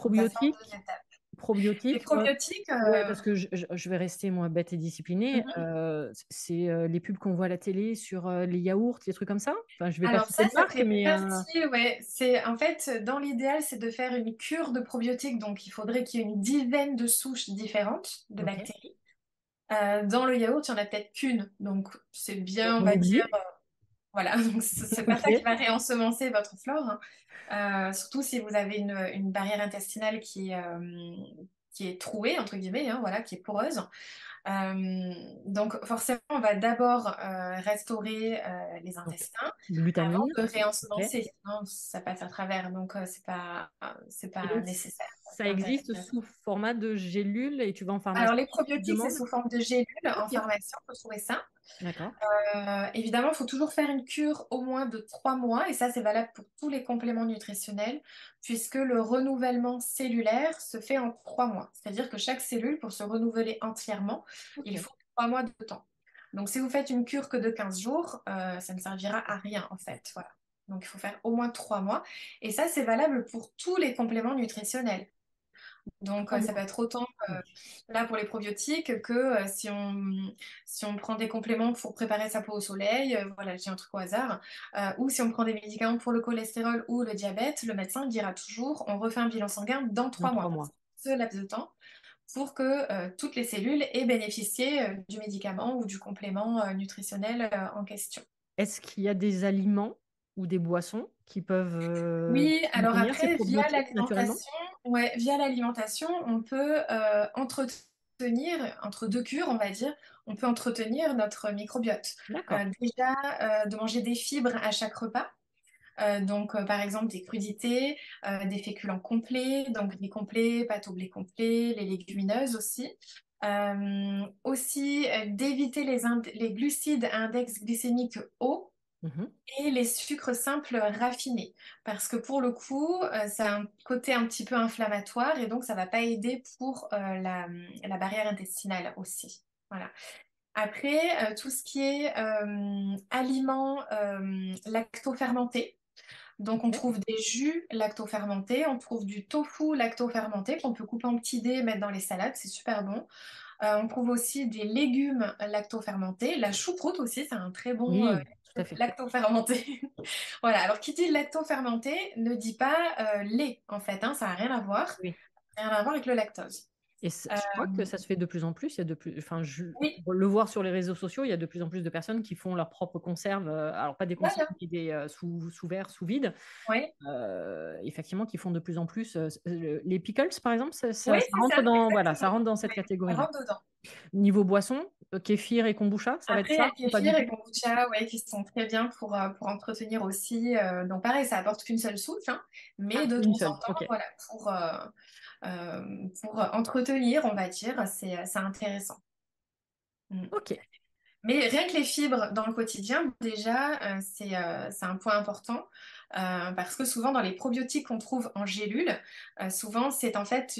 Donc ça se fait en deux Probiotiques? étapes. Les Probiotiques, probiotiques, ouais, parce que je vais rester, moi, bête et disciplinée. mhm. C'est les pubs qu'on voit à la télé sur les yaourts, les trucs comme ça. Enfin, je vais pas Alors citer de ça marque, fait mais partie, ouais. C'est en fait dans l'idéal, c'est de faire une cure de probiotiques. Donc il faudrait qu'il y ait une dizaine de souches différentes de ok. bactéries. Dans le yaourt, il y en a peut-être qu'une. Donc c'est bien, Donc, on on va dire, oublie. voilà. Donc c'est pas ça qui Ok. va réensemencer votre flore, hein. Surtout si vous avez une barrière intestinale qui est trouée entre guillemets, hein, voilà, qui est poreuse. Donc forcément, on va d'abord restaurer les Donc, intestins avant glutamine. de Ok. réensemencer, sinon ça passe à travers, donc c'est Et pas donc, nécessaire, ça c'est existe intéressant. sous format de gélules et tu vas en Alors pharmacie les si tu probiotiques, c'est demandes? sous forme de gélules en Ok. pharmacie, on peut trouver ça. D'accord. Évidemment, il faut toujours faire une cure au moins de 3 mois, et ça c'est valable pour tous les compléments nutritionnels, puisque le renouvellement cellulaire se fait en 3 mois. C'est-à-dire que chaque cellule, pour se renouveler entièrement, il Ok. faut 3 mois de temps. Donc si vous faites une cure que de 15 jours, ça ne servira à rien en fait. Voilà. Donc il faut faire au moins 3 mois. Et ça, c'est valable pour tous les compléments nutritionnels. Donc, Trois ça peut mois. être autant Ok. là pour les probiotiques que si on prend des compléments pour préparer sa peau au soleil, voilà, j'ai un truc au hasard, ou si on prend des médicaments pour le cholestérol ou le diabète, le médecin dira toujours on refait un bilan sanguin dans Dans 3 mois. trois Donc, mois. ce laps de temps pour que toutes les cellules aient bénéficié du médicament ou du complément nutritionnel en question. Est-ce qu'il y a des aliments ou des boissons qui peuvent Oui, alors contenir ces après, probiotiques naturellement? via l'alimentation, on peut entretenir, entre deux cures, on va dire, on peut entretenir notre microbiote. D'accord. Déjà, de manger des fibres à chaque repas. Donc, par exemple, des crudités, des féculents complets, donc riz complet, pâte au blé complet, les légumineuses aussi. Aussi, d'éviter les glucides à index glycémique haut Mhm. et les sucres simples raffinés. Parce que pour le coup, ça a un côté un petit peu inflammatoire et donc ça va pas aider pour la barrière intestinale aussi. Voilà. Après, tout ce qui est aliments lactofermentés. Donc, on Ok. trouve des jus lactofermentés, on trouve du tofu lactofermenté qu'on peut couper en petits dés et mettre dans les salades, c'est super bon. On trouve aussi des légumes lactofermentés. La choucroute aussi, c'est un très bon Oui, tout à fait. lactofermenté. Voilà, alors qui dit lactofermenté ne dit pas lait, en fait, hein, ça n'a rien à voir. Oui. Rien à voir avec le lactose. Et Euh, je crois que ça se fait de plus en plus. Il y a enfin, oui, pour le voir sur les réseaux sociaux, il y a de plus en plus de personnes qui font leurs propres conserves. Alors, pas des conserves, voilà. mais des sous verre, sous vide. Oui, Effectivement, qui font de plus en plus. Les pickles, par exemple, oui, ça c'est rentre ça, dans, voilà, ça exactement. rentre dans cette Oui, ça catégorie-là. rentre dedans. Niveau boisson, kéfir et kombucha, ça va être Après, il y ça a le ou pas du kéfir et tout? le kombucha, ouais, qui sont très bien pour entretenir aussi. Donc pareil, ça apporte qu'une seule souche, hein, mais Ah, de une temps en seule. temps, Ok. voilà, pour entretenir, on va dire, c'est intéressant. Mm. Ok. Mais rien que les fibres dans le quotidien, déjà, c'est un point important parce que souvent dans les probiotiques qu'on trouve en gélule, souvent c'est en fait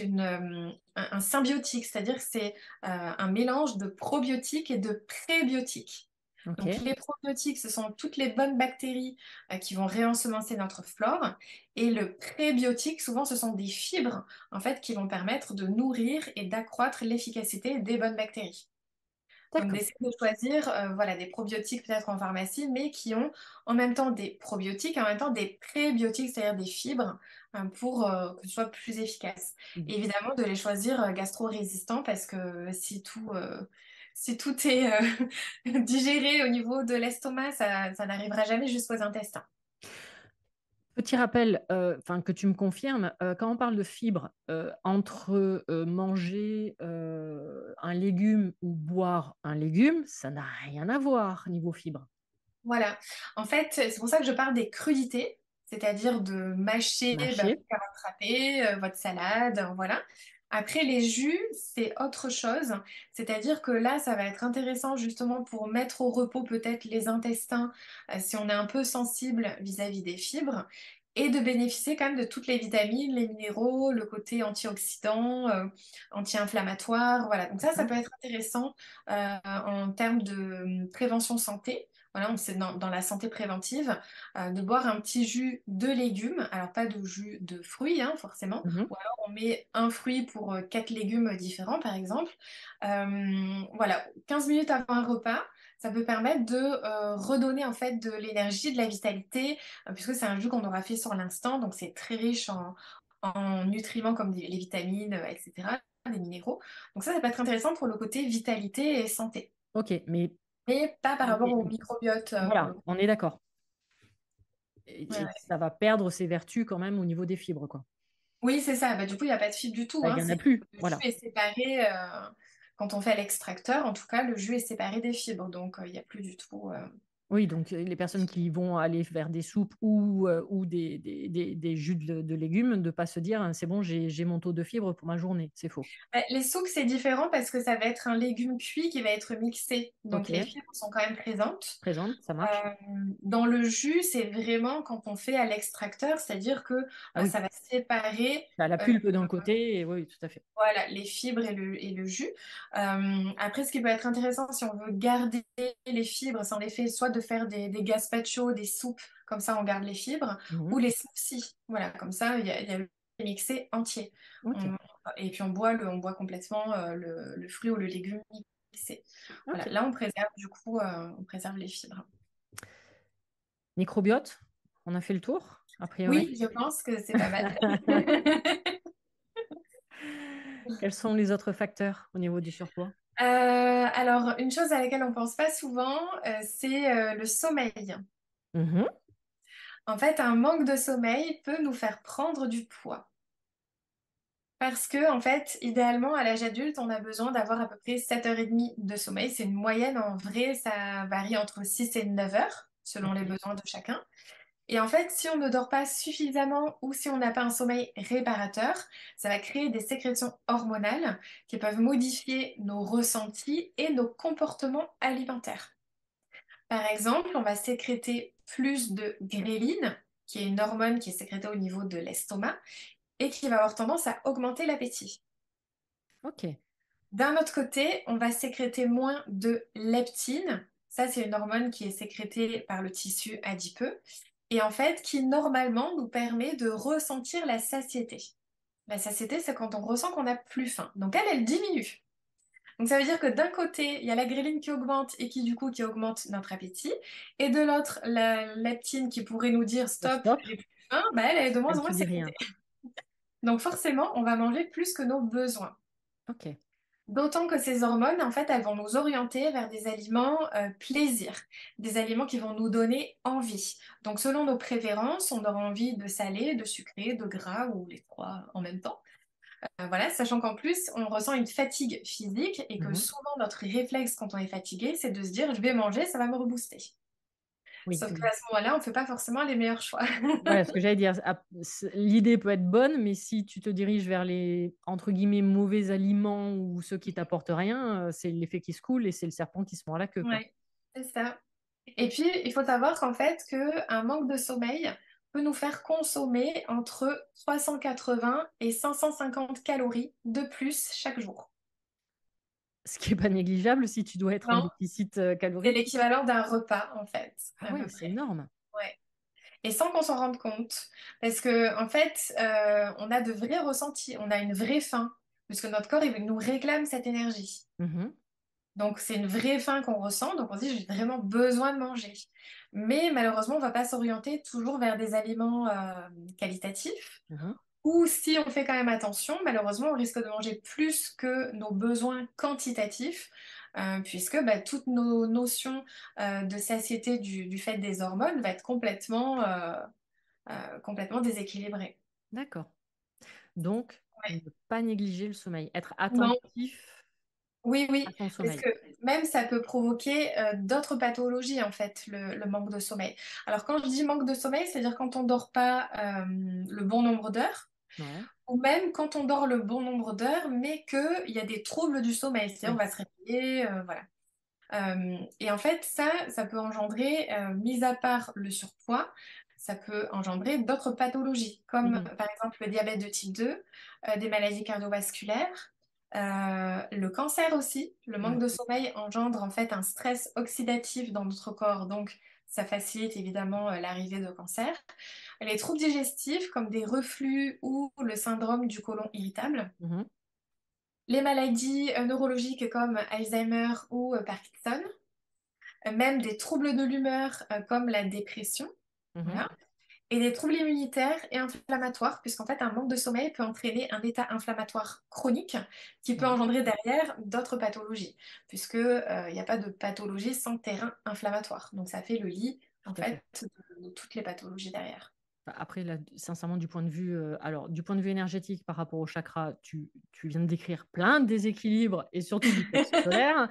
un symbiotique, c'est-à-dire que c'est un mélange de probiotiques et de prébiotiques. Donc Ok. les probiotiques, ce sont toutes les bonnes bactéries qui vont réensemencer notre flore et le prébiotique, souvent ce sont des fibres en fait qui vont permettre de nourrir et d'accroître l'efficacité des bonnes bactéries. Donc D'accord. d'essayer de choisir voilà, des probiotiques peut-être en pharmacie, mais qui ont en même temps des probiotiques et en même temps des prébiotiques, c'est-à-dire des fibres, pour que ce soit plus efficace. Et évidemment, de les choisir gastro-résistants parce que si tout est digéré au niveau de l'estomac, ça n'arrivera jamais jusqu'aux intestins. Petit rappel, enfin que tu me confirmes, quand on parle de fibres, entre manger un légume ou boire un légume, ça n'a rien à voir niveau fibres. Voilà. En fait, c'est pour ça que je parle des crudités, c'est-à-dire de mâcher Mâcher. vos carottes râpées, votre salade, voilà. Après, les jus, c'est autre chose. C'est-à-dire que là, ça va être intéressant justement pour mettre au repos peut-être les intestins, si on est un peu sensible vis-à-vis des fibres, et de bénéficier quand même de toutes les vitamines, les minéraux, le côté antioxydant, anti-inflammatoire, voilà. Donc ça D'accord. peut être intéressant en termes de prévention santé. Voilà, on sait dans la santé préventive, de boire un petit jus de légumes, alors pas de jus de fruits, hein, forcément, Mhm. ou alors on met un fruit pour quatre légumes différents, par exemple. Voilà, 15 minutes avant un repas, ça peut permettre de redonner en fait de l'énergie, de la vitalité, puisque c'est un jus qu'on aura fait sur l'instant, donc c'est très riche en nutriments comme les vitamines, etc., des minéraux. Donc ça peut être intéressant pour le côté vitalité et santé, Ok, mais pas par rapport mais au microbiote pour le voilà, coup. on est d'accord. Ouais, Et ouais. ça va perdre ses vertus quand même au niveau des fibres, quoi. Oui, c'est ça. Bah, du coup, il n'y a pas de fibre du tout, Bah, il hein. n'y en a C'est plus, le jus voilà. est séparé quand on fait à l'extracteur. En tout cas, le jus est séparé des fibres, donc il n'y a plus du tout. Oui, donc les personnes qui vont aller vers des soupes ou des jus de légumes, de ne pas se dire, hein, c'est bon, j'ai mon taux de fibres pour ma journée. C'est faux. Les soupes, c'est différent parce que ça va être un légume cuit qui va être mixé, Ok, donc les fibres sont quand même présentes. présente, ça marche. Euh, Dans le jus, c'est vraiment quand on fait à l'extracteur, c'est-à-dire que Ah oui, ça va séparer. t'as la euh, pulpe d'un côté, et oui, tout à fait. Voilà, les fibres et le jus. Après, ce qui peut être intéressant, si on veut garder les fibres, c'est en effet soit de faire des gazpacho, des soupes, comme ça on garde les fibres, ou Mhm. les smoothies. Voilà, comme ça il y a le mixé entier. Ok, On- et puis on boit complètement le fruit ou le légume mixé. ok. Voilà, là on préserve du coup, on préserve les fibres. Microbiote, on a fait le tour, a priori. Oui, je pense que c'est pas mal. Quels sont les autres facteurs au niveau du surpoids? Alors, une chose à laquelle on pense pas souvent, c'est le sommeil. Mhm. En fait, un manque de sommeil peut nous faire prendre du poids. Parce que, en fait, idéalement, à l'âge adulte, on a besoin d'avoir à peu près 7h30 de sommeil. C'est une moyenne, en vrai, ça varie entre 6 et 9 heures, selon les Ok. besoins de chacun. Et en fait, si on ne dort pas suffisamment ou si on n'a pas un sommeil réparateur, ça va créer des sécrétions hormonales qui peuvent modifier nos ressentis et nos comportements alimentaires. Par exemple, on va sécréter plus de gréline, qui est une hormone qui est sécrétée au niveau de l'estomac et qui va avoir tendance à augmenter l'appétit. Ok. D'un autre côté, on va sécréter moins de leptine. Ça, c'est une hormone qui est sécrétée par le tissu adipeux et en fait qui normalement nous permet de ressentir la satiété. La satiété, c'est quand on ressent qu'on n'a plus faim. Donc elle diminue. Donc ça veut dire que d'un côté, il y a la gréline qui augmente et qui du coup qui augmente notre appétit, et de l'autre, la leptine qui pourrait nous dire Le stop, stop, j'ai plus faim, bah elle est de moins elle en te moins dit sécrétée. rien. Donc forcément, on va manger plus que nos besoins. Ok. D'autant que ces hormones, en fait, elles vont nous orienter vers des aliments plaisir, des aliments qui vont nous donner envie. Donc selon nos préférences, on aura envie de salé, de sucré, de gras ou les trois en même temps. Voilà, sachant qu'en plus, on ressent une fatigue physique et que Mhm. souvent notre réflexe quand on est fatigué, c'est de se dire je vais manger, ça va me rebooster. Oui. Sauf qu'à ce moment-là, on ne fait pas forcément les meilleurs choix. Voilà ce que j'allais dire. L'idée peut être bonne, mais si tu te diriges vers les, entre guillemets, mauvais aliments ou ceux qui t'apportent rien, c'est l'effet qui se coule et c'est le serpent qui se mord la queue, quoi. Ouais, c'est ça. Et puis, il faut savoir qu'en fait, qu'un manque de sommeil peut nous faire consommer entre 380 et 550 calories de plus chaque jour. Ce qui n'est pas négligeable si tu dois être en Non, déficit c'est calorique. l'équivalent d'un repas, en fait, Ah à peu ouais, c'est près. énorme. Ouais. Et sans qu'on s'en rende compte. Parce que, en fait, on a de vrais ressentis, on a une vraie faim, puisque notre corps, il nous réclame cette énergie. Mhm. Donc, c'est une vraie faim qu'on ressent, donc on se dit, j'ai vraiment besoin de manger. Mais malheureusement, on va pas s'orienter toujours vers des aliments qualitatifs. Mhm. Ou si on fait quand même attention, malheureusement, on risque de manger plus que nos besoins quantitatifs, puisque bah, toutes nos notions de satiété du fait des hormones va être complètement complètement déséquilibré. D'accord. Donc, ne Ouais. pas négliger le sommeil, être Non, attentif oui, à oui, son parce sommeil. que même ça peut provoquer d'autres pathologies en fait, le manque de sommeil. Alors quand je dis manque de sommeil, c'est-à-dire quand on dort pas le bon nombre d'heures, Ouais. ou même quand on dort le bon nombre d'heures, mais qu'il y a des troubles du sommeil, c'est-à-dire on Oui. va se réveiller, voilà. Et en fait, ça peut engendrer, mis à part le surpoids, ça peut engendrer d'autres pathologies, comme Mhm. par exemple le diabète de type 2, des maladies cardiovasculaires, le cancer aussi. Le manque Ouais. de sommeil engendre en fait un stress oxydatif dans notre corps, donc ça facilite évidemment l'arrivée de cancer. Les troubles digestifs, comme des reflux ou le syndrome du côlon irritable. Mhm. Les maladies neurologiques comme Alzheimer ou Parkinson, même des troubles de l'humeur comme la dépression, Mhm. voilà, et des troubles immunitaires et inflammatoires, puisqu'en fait un manque de sommeil peut entraîner un état inflammatoire chronique qui peut Ouais. engendrer derrière d'autres pathologies, puisque il n'y a pas de pathologie sans terrain inflammatoire. Donc ça fait le lit Tout en à fait. fait de toutes les pathologies derrière. Bah, après, là, sincèrement, du point de vue, alors, du point de vue énergétique par rapport au chakra, tu viens de décrire plein de déséquilibres et surtout du plexus solaire.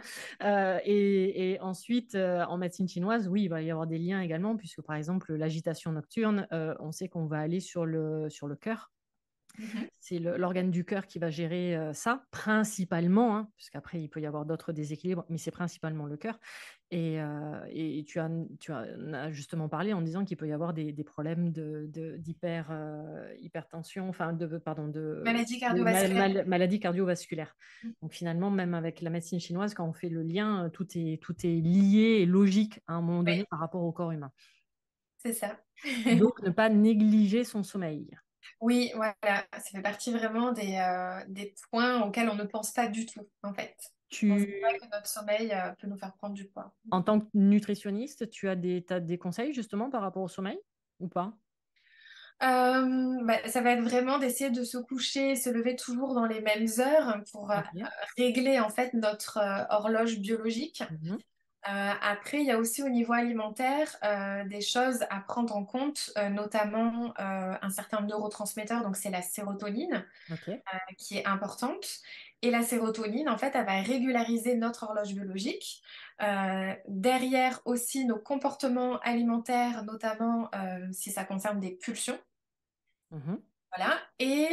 Et ensuite, en médecine chinoise, oui, il va y avoir des liens également, puisque par exemple, l'agitation nocturne, on sait qu'on va aller sur le cœur. Mhm. C'est l'organe du cœur qui va gérer ça, principalement, hein, puisqu'après, il peut y avoir d'autres déséquilibres, mais c'est principalement le cœur. Et tu en as justement parlé en disant qu'il peut y avoir des problèmes hypertension, enfin, pardon, Maladies cardiovasculaires. maladies cardiovasculaires. Donc finalement, même avec la médecine chinoise, quand on fait le lien, tout est lié et logique à un moment donné Oui, par rapport au corps humain. c'est ça. Donc, ne pas négliger son sommeil. Oui, voilà, ça fait partie vraiment des points auxquels on ne pense pas du tout, en fait. On pense pas Tu, que notre sommeil peut nous faire prendre du poids. En tant que nutritionniste, t'as des conseils justement par rapport au sommeil ou pas? Bah, ça va être vraiment d'essayer de se coucher, se lever toujours dans les mêmes heures pour Ok. régler en fait notre horloge biologique. Mhm. Après, il y a aussi au niveau alimentaire des choses à prendre en compte, notamment un certain neurotransmetteur, donc c'est la sérotonine Ok. qui est importante. Et la sérotonine, en fait, elle va régulariser notre horloge biologique. Derrière aussi nos comportements alimentaires, notamment si ça concerne des pulsions. Mhm. Voilà. Et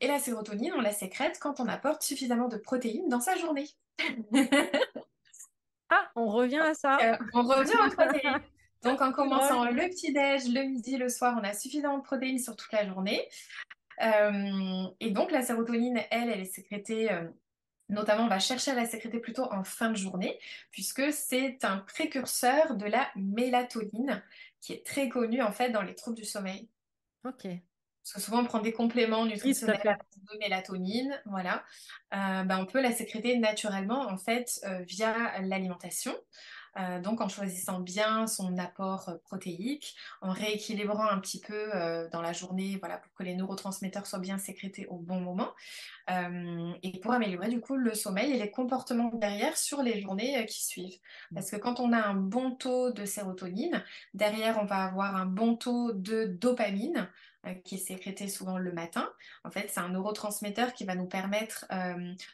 la sérotonine, on la sécrète quand on apporte suffisamment de protéines dans sa journée. Ah, on revient à ça. On revient aux protéines. Donc, en C'est drôle. commençant le petit-déj, le midi, le soir, on a suffisamment de protéines sur toute la journée. Et donc, la sérotonine, elle est sécrétée. Notamment, on va chercher à la sécréter plutôt en fin de journée, puisque c'est un précurseur de la mélatonine, qui est très connue en fait dans les troubles du sommeil. Ok. Parce que souvent, on prend des compléments Oui, tout à nutritionnels à fait. base de mélatonine, voilà. On peut la sécréter naturellement en fait via l'alimentation. Donc en choisissant bien son apport protéique, en rééquilibrant un petit peu dans la journée, voilà, pour que les neurotransmetteurs soient bien sécrétés au bon moment. Et pour améliorer du coup le sommeil et les comportements derrière sur les journées qui suivent. Parce que quand on a un bon taux de sérotonine, derrière on va avoir un bon taux de dopamine qui est sécrété souvent le matin. En fait, c'est un neurotransmetteur qui va nous permettre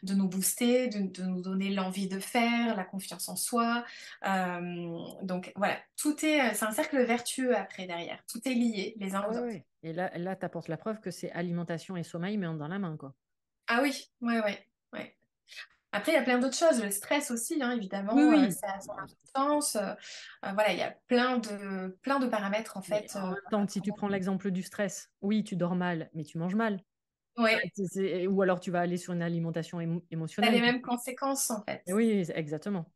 de nous booster, de nous donner l'envie de faire, la confiance en soi. Donc voilà, c'est un cercle vertueux après derrière. Tout est lié les uns Ah aux ouais, autres. ouais. Et là, tu apportes la preuve que c'est alimentation et sommeil, mais dans la main, quoi. Ah oui, ouais, ouais, ouais. Après, il y a plein d'autres choses. Le stress aussi, hein, Oui, évidemment, oui. ça a son Bah, importance. Voilà, il y a plein de paramètres, en mais fait. en même temps, si tu prends l'exemple du stress, oui, tu dors mal, mais tu manges mal. Ouais, Ou alors tu vas aller sur une alimentation ça a les émotionnelle. mêmes conséquences, en fait. Et oui, exactement.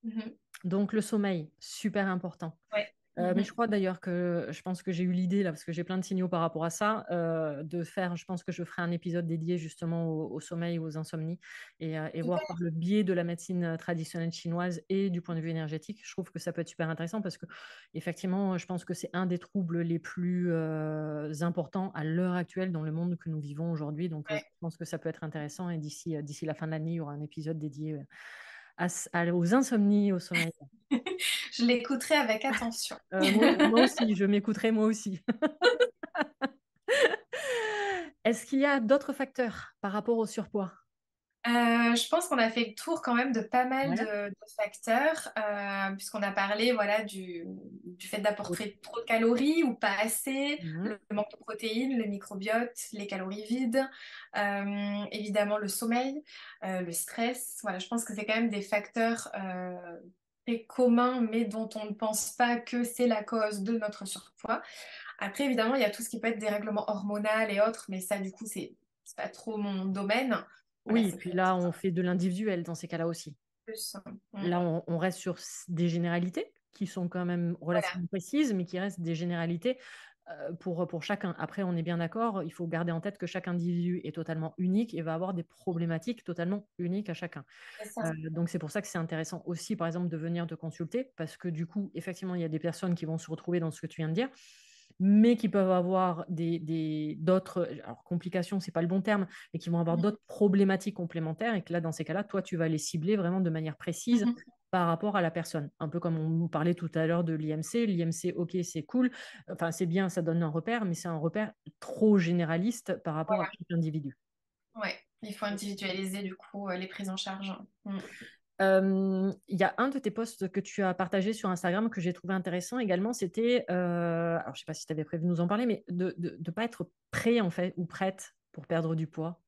Mhm. Donc le sommeil, super important. Ouais. Mais je Mhm. crois d'ailleurs que je pense que j'ai eu l'idée là, parce que j'ai plein de signaux par rapport à ça, de faire, je pense que je ferai un épisode dédié justement au sommeil, aux insomnies, et voir par Super. le biais de la médecine traditionnelle chinoise et du point de vue énergétique. Je trouve que ça peut être super intéressant parce que effectivement, je pense que c'est un des troubles les plus importants à l'heure actuelle dans le monde que nous vivons aujourd'hui. Donc, je Ouais. pense que ça peut être intéressant et d'ici la fin de l'année, il y aura un épisode dédié aux insomnies, au sommeil. Je l'écouterai avec attention. Moi aussi, je m'écouterai moi aussi. Est-ce qu'il y a d'autres facteurs par rapport au surpoids? Je pense qu'on a fait le tour quand même de pas mal Ouais. de facteurs, puisqu'on a parlé voilà, du fait d'apporter trop de calories ou pas assez, Mhm. le manque de protéines, le microbiote, les calories vides, évidemment le sommeil, le stress. Voilà, je pense que c'est quand même des facteurs très communs, mais dont on ne pense pas que c'est la cause de notre surpoids. Après, évidemment, il y a tout ce qui peut être dérèglement hormonal et autres, mais ça, du coup, c'est pas trop mon domaine. Voilà, Oui, c'est puis plus là, on fait de l'individuel dans ces cas-là aussi. plus. Là, on reste sur des généralités qui sont quand même Voilà, relativement précises, mais qui restent des généralités pour chacun. Après, on est bien d'accord, il faut garder en tête que chaque individu est totalement unique et va avoir des problématiques totalement uniques à chacun. c'est ça. Donc, c'est pour ça que c'est intéressant aussi, par exemple, de venir te consulter, parce que du coup, effectivement, il y a des personnes qui vont se retrouver dans ce que tu viens de dire, mais qui peuvent avoir d'autres, alors complications, c'est pas le bon terme, mais qui vont avoir d'autres problématiques complémentaires, et que là, dans ces cas-là, toi, tu vas les cibler vraiment de manière précise Mhm. par rapport à la personne. Un peu comme on parlait tout à l'heure de l'IMC. L'IMC, ok, c'est cool, enfin, c'est bien, ça donne un repère, mais c'est un repère trop généraliste par rapport à Voilà, chaque individu. ouais. Il faut individualiser du coup les prises en charge. Il y a un de tes posts que tu as partagé sur Instagram que j'ai trouvé intéressant également, c'était, alors je ne sais pas si tu avais prévu de nous en parler, mais de ne pas être prêt en fait ou prête pour perdre du poids.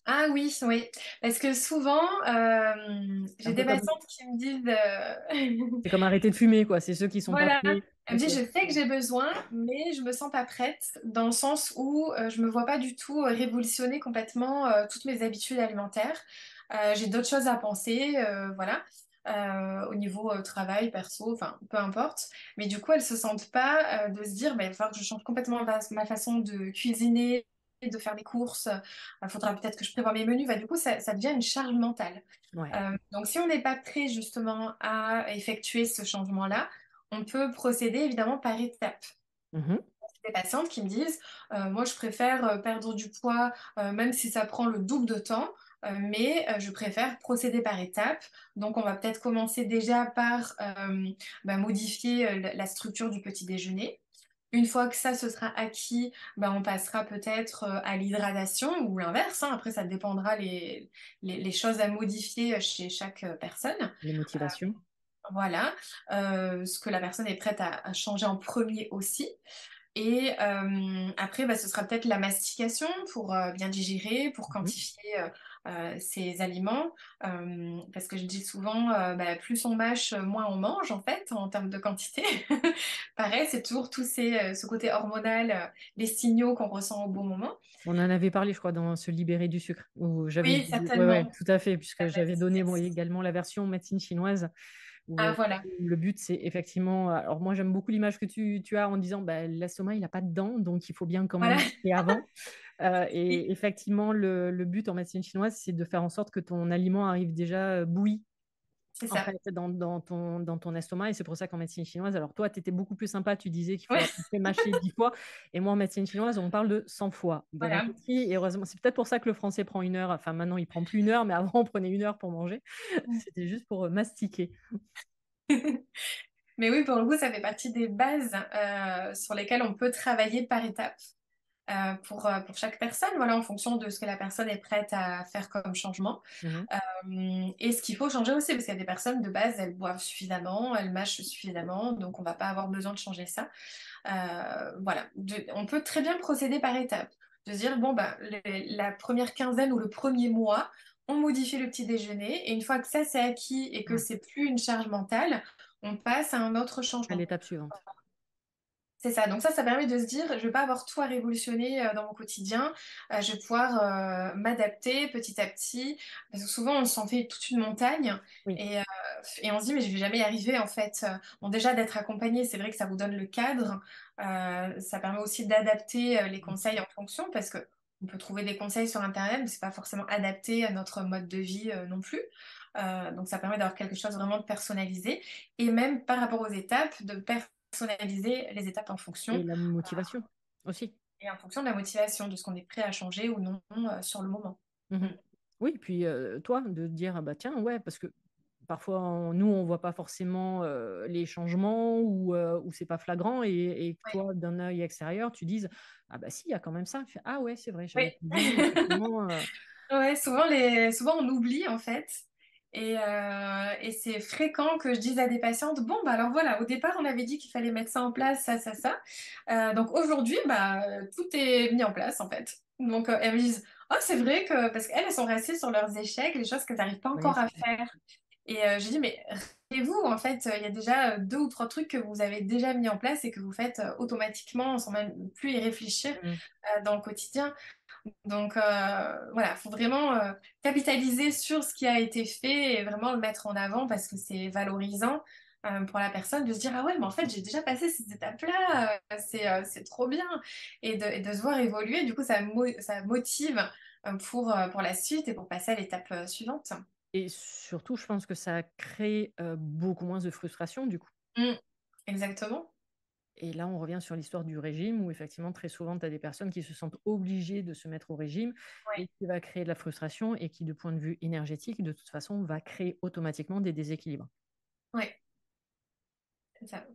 Ah oui, oui. Parce que souvent, C'est un j'ai peu des comme, patientes qui me disent, c'est comme arrêter de fumer, quoi. C'est ceux qui sont pas voilà, prêts. elle me Ok. dit, je sais que j'ai besoin, mais je me sens pas prête, dans le sens où je me vois pas du tout révolutionner complètement toutes mes habitudes alimentaires. J'ai d'autres choses à penser, voilà, au niveau travail, perso, enfin, peu importe. Mais du coup, elles se sentent pas de se dire, bah, il va falloir que je change complètement ma façon de cuisiner, de faire des courses. Il faudra peut-être que je prévoie mes menus. Bah, du coup, ça devient une charge mentale. Ouais. Donc, si on n'est pas prêt justement à effectuer ce changement-là, on peut procéder évidemment par étapes. Mhm. Des patientes qui me disent, moi je préfère perdre du poids, même si ça prend le double de temps, mais je préfère procéder par étapes. Donc on va peut-être commencer déjà par modifier la structure du petit déjeuner. Une fois que ça se sera acquis, on passera peut-être à l'hydratation ou l'inverse, hein. Après, ça dépendra les choses à modifier chez chaque personne. Les motivations. Voilà. Ce que la personne est prête à changer en premier aussi. Et après, ce sera peut-être la mastication pour bien digérer, pour Mhm. quantifier ces aliments. Parce que je dis souvent, plus on mâche, moins on mange, en fait, en termes de quantité. Pareil, c'est toujours ce côté hormonal, les signaux qu'on ressent au bon moment. On en avait parlé, je crois, dans Se libérer du sucre, où j'avais Oui, dit, ouais, ouais, certainement. tout à fait, puisque La j'avais donné bon, mastication. également la version médecine chinoise. Où, Ah, voilà. le but, c'est effectivement. Alors, moi, j'aime beaucoup l'image que tu as en disant bah, l'estomac, il n'a pas de dents, donc il faut bien quand même Voilà. manger avant. Oui, Et effectivement, le but en médecine chinoise, c'est de faire en sorte que ton aliment arrive déjà bouilli. c'est En ça. fait, dans ton estomac, et c'est pour ça qu'en médecine chinoise, alors toi, tu étais beaucoup plus sympa, tu disais qu'il faut à Ouais, peu près mâcher 10 fois, et moi, en médecine chinoise, on parle de 100 fois. Bon voilà. appétit, et heureusement, c'est peut-être pour ça que le français prend 1 heure, enfin maintenant, il prend plus 1 heure, mais avant, on prenait 1 heure pour manger. C'était juste pour mastiquer. Mais oui, pour le coup, ça fait partie des bases sur lesquelles on peut travailler par étapes. Pour chaque personne, voilà, en fonction de ce que la personne est prête à faire comme changement. Mhm. Et ce qu'il faut changer aussi, parce qu'il y a des personnes de base, elles boivent suffisamment, elles mâchent suffisamment, donc on va pas avoir besoin de changer ça. Voilà, on peut très bien procéder par étapes. De se dire, bon, la première quinzaine ou le premier mois, on modifie le petit déjeuner, et une fois que ça c'est acquis et que Ouais, c'est plus une charge mentale, on passe à un autre à changement. l'étape suivante. C'est ça, donc ça permet de se dire, je vais pas avoir tout à révolutionner dans mon quotidien, je vais pouvoir m'adapter petit à petit, parce que souvent on s'en fait toute une montagne, Oui. et on se dit, mais je vais jamais y arriver en fait. Bon, déjà d'être accompagné, c'est vrai que ça vous donne le cadre, ça permet aussi d'adapter les conseils en fonction, parce que on peut trouver des conseils sur Internet, mais c'est pas forcément adapté à notre mode de vie non plus. Donc ça permet d'avoir quelque chose vraiment de personnalisé, et même par rapport aux étapes, de personnaliser les étapes en Et fonction la motivation aussi. et en fonction de la motivation, de ce qu'on est prêt à changer ou non sur le moment. Mm. Mhm. Oui, puis toi, de dire, ah bah tiens, ouais, parce que parfois, nous, on ne voit pas forcément les changements ou c'est pas flagrant et que Ouais. toi, d'un œil extérieur, tu dises, ah bah si, il y a quand même ça. Tu fais, ah ouais, c'est vrai, j'avais Oui. pas vu, effectivement. Ouais, souvent on oublie en fait. Et c'est fréquent que je dise à des patientes, bon, bah alors voilà, au départ, on avait dit qu'il fallait mettre ça en place, ça, ça, ça. Donc aujourd'hui, bah, tout est mis en place en fait. Donc elles me disent, oh, c'est vrai que, parce qu'elles, elles sont restées sur leurs échecs, les choses qu'elles n'arrivent pas Ouais, encore à faire. Et je dis, mais rappelez-vous, en fait, il y a déjà deux ou trois trucs que vous avez déjà mis en place et que vous faites automatiquement sans même plus y réfléchir mm. dans le quotidien. Donc voilà, faut vraiment capitaliser sur ce qui a été fait et vraiment le mettre en avant parce que c'est valorisant pour la personne de se dire ah ouais mais en fait j'ai déjà passé ces étapes-là, c'est trop bien et de se voir évoluer. Du coup ça motive pour la suite et pour passer à l'étape suivante. Et surtout, je pense que ça crée beaucoup moins de frustration, du coup. Mm, exactement. Et là, on revient sur l'histoire du régime, où effectivement, très souvent, tu as des personnes qui se sentent obligées de se mettre au régime et Ouais, qui va créer de la frustration et qui, de point de vue énergétique, de toute façon, va créer automatiquement des déséquilibres. ouais, c'est ça.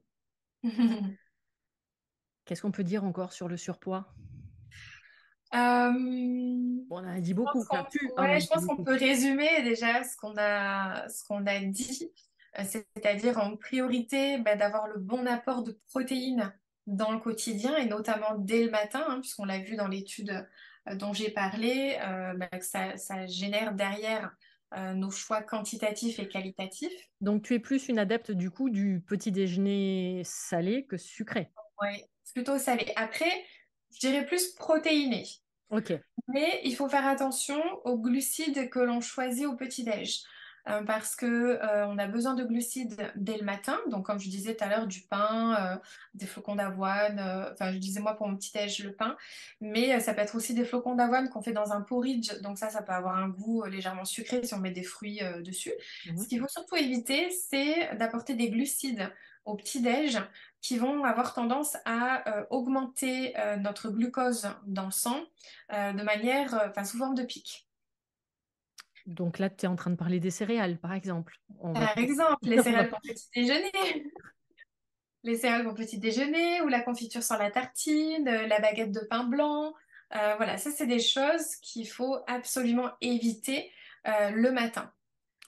Qu'est-ce qu'on peut dire encore sur le surpoids? Euh, Bon, on en a dit Je pense beaucoup, enfin, tu en as ouais, dit je pense qu'on beaucoup. peut résumer déjà ce qu'on a dit. C'est-à-dire en priorité bah, d'avoir le bon apport de protéines dans le quotidien et notamment dès le matin, hein, puisqu'on l'a vu dans l'étude dont j'ai parlé, bah, que ça génère derrière nos choix quantitatifs et qualitatifs. Donc, tu es plus une adepte, du coup, du petit déjeuner salé que sucré. Ouais, plutôt salé. Après, je dirais plus protéiné. Ok. Mais il faut faire attention aux glucides que l'on choisit au petit-déj. Parce que on a besoin de glucides dès le matin. Donc, comme je disais tout à l'heure, du pain, des flocons d'avoine. Enfin, je disais moi pour mon petit-déj le pain. Mais ça peut être aussi des flocons d'avoine qu'on fait dans un porridge. Donc, ça peut avoir un goût légèrement sucré si on met des fruits dessus. Ce Mhm. qu'il faut surtout éviter, c'est d'apporter des glucides au petit-déj qui vont avoir tendance à augmenter notre glucose dans le sang de manière, enfin, sous forme de pic. Donc là, tu es en train de parler des céréales, par exemple. On va... Par exemple, les on va- céréales pour petit déjeuner, les céréales pour petit déjeuner ou la confiture sur la tartine, la baguette de pain blanc. Voilà, ça, c'est des choses qu'il faut absolument éviter le matin.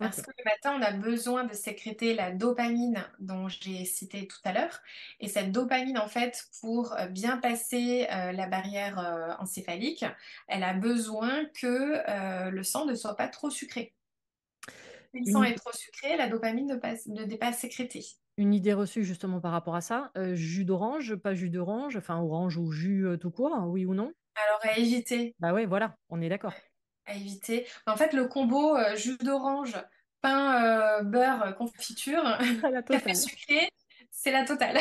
Ok. Parce que le matin, on a besoin de sécréter la dopamine dont j'ai cité tout à l'heure. Et cette dopamine, en fait, pour bien passer la barrière encéphalique, elle a besoin que le sang ne soit pas trop sucré. Si le sang Une, est trop sucré, la dopamine ne n'est pas sécrétée. une idée reçue justement par rapport à ça. Jus d'orange, pas jus d'orange, enfin orange ou jus tout court, hein, oui ou non? Alors à éviter, Bah ouais, voilà, on est d'accord. à éviter. En fait, le combo jus d'orange, pain, beurre, confiture, À la café totale. sucré, c'est la totale.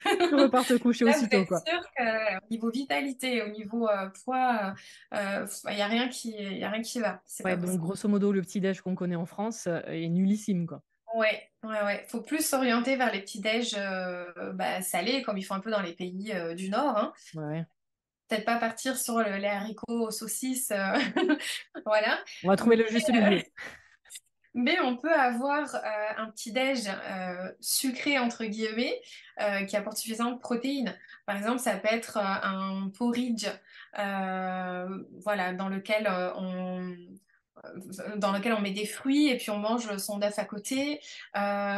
Tu repars te coucher Là, vous aussitôt, êtes quoi. sûr qu'au niveau vitalité, au niveau poids, il n'y a rien y a rien qui va. C'est Ouais, pas donc possible. grosso modo, le petit-déj qu'on connaît en France est nullissime, quoi. Ouais, ouais, ouais. Faut plus s'orienter vers les petits déj bah, salés, comme ils font un peu dans les pays du Nord, hein. Ouais, ouais. Peut-être pas partir sur les haricots aux saucisses, voilà. On va Mais, trouver le juste milieu. mais on peut avoir un petit déj sucré entre guillemets qui apporte suffisamment de protéines. Par exemple, ça peut être un porridge, voilà, dans lequel on met des fruits et puis on mange son œuf à côté.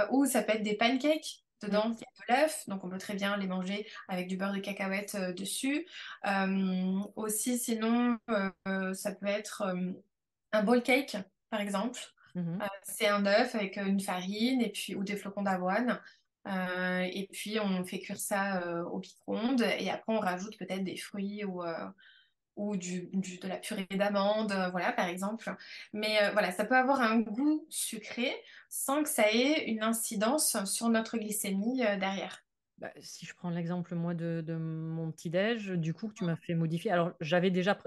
Ou ça peut être des pancakes. Mm. Dedans, il y a de l'œuf, donc on peut très bien les manger avec du beurre de cacahuète dessus. Aussi, sinon, ça peut être un bowl cake, par exemple. Mhm. C'est un œuf avec une farine et puis ou des flocons d'avoine. Et puis on fait cuire ça au micro-ondes et après on rajoute peut-être des fruits ou de la purée d'amande, voilà, par exemple. Mais voilà, ça peut avoir un goût sucré sans que ça ait une incidence sur notre glycémie derrière. Bah, si je prends l'exemple, moi, de mon petit-déj, du coup, que tu m'as fait modifier. Alors, j'avais déjà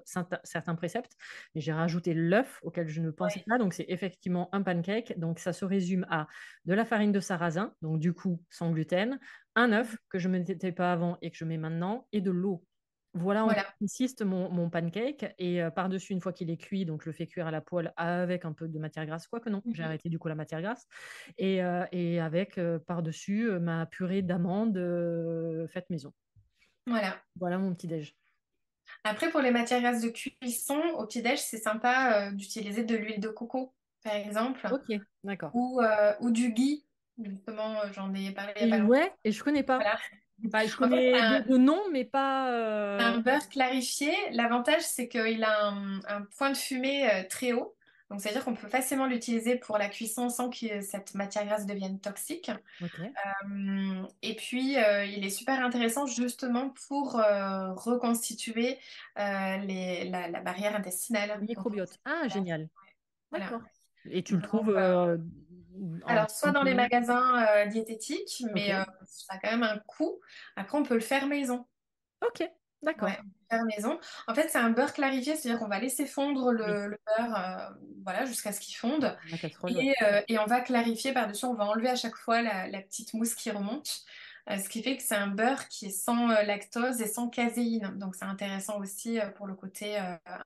certains préceptes, mais j'ai rajouté l'œuf auquel je ne pensais Oui. pas. Donc, c'est effectivement un pancake. Donc, ça se résume à de la farine de sarrasin, donc du coup, sans gluten, un œuf que je ne mettais pas avant et que je mets maintenant, et de l'eau. Voilà en quoi Voilà. consiste mon pancake. Et par-dessus, une fois qu'il est cuit, donc je le fais cuire à la poêle avec un peu de matière grasse. Quoique non, j'ai Mhm. arrêté du coup la matière grasse. Et avec par-dessus ma purée d'amandes faite maison. Voilà. Voilà mon petit déj. Après, pour les matières grasses de cuisson, au petit-déj, c'est sympa d'utiliser de l'huile de coco, par exemple, Ok, d'accord. ou du ghee. Justement, j'en ai parlé il n'y a Et pas longtemps. ouais, et je connais pas. Voilà. Enfin, je En fait, connais de nom, mais pas. un beurre clarifié, l'avantage, c'est qu'il a un point de fumée très haut. Donc, c'est-à-dire qu'on peut facilement l'utiliser pour la cuisson sans que cette matière grasse devienne toxique. Ok. Et puis, il est super intéressant justement pour reconstituer la barrière Le intestinale. Donc, microbiote. Ah, voilà. génial. Voilà. D'accord. Et tu le trouves Donc, en alors, soit dans les complément. magasins diététiques, Ok. mais ça a quand même un coût. Après, on peut le faire maison. Ok, Ouais, d'accord. faire maison. En fait, c'est un beurre clarifié, c'est-à-dire qu'on va laisser fondre Oui, le beurre voilà, jusqu'à ce qu'il fonde. la casserole, ouais. Et on va clarifier par-dessus, on va enlever à chaque fois la petite mousse qui remonte. Ce qui fait que c'est un beurre qui est sans lactose et sans caséine. Donc, c'est intéressant aussi pour le côté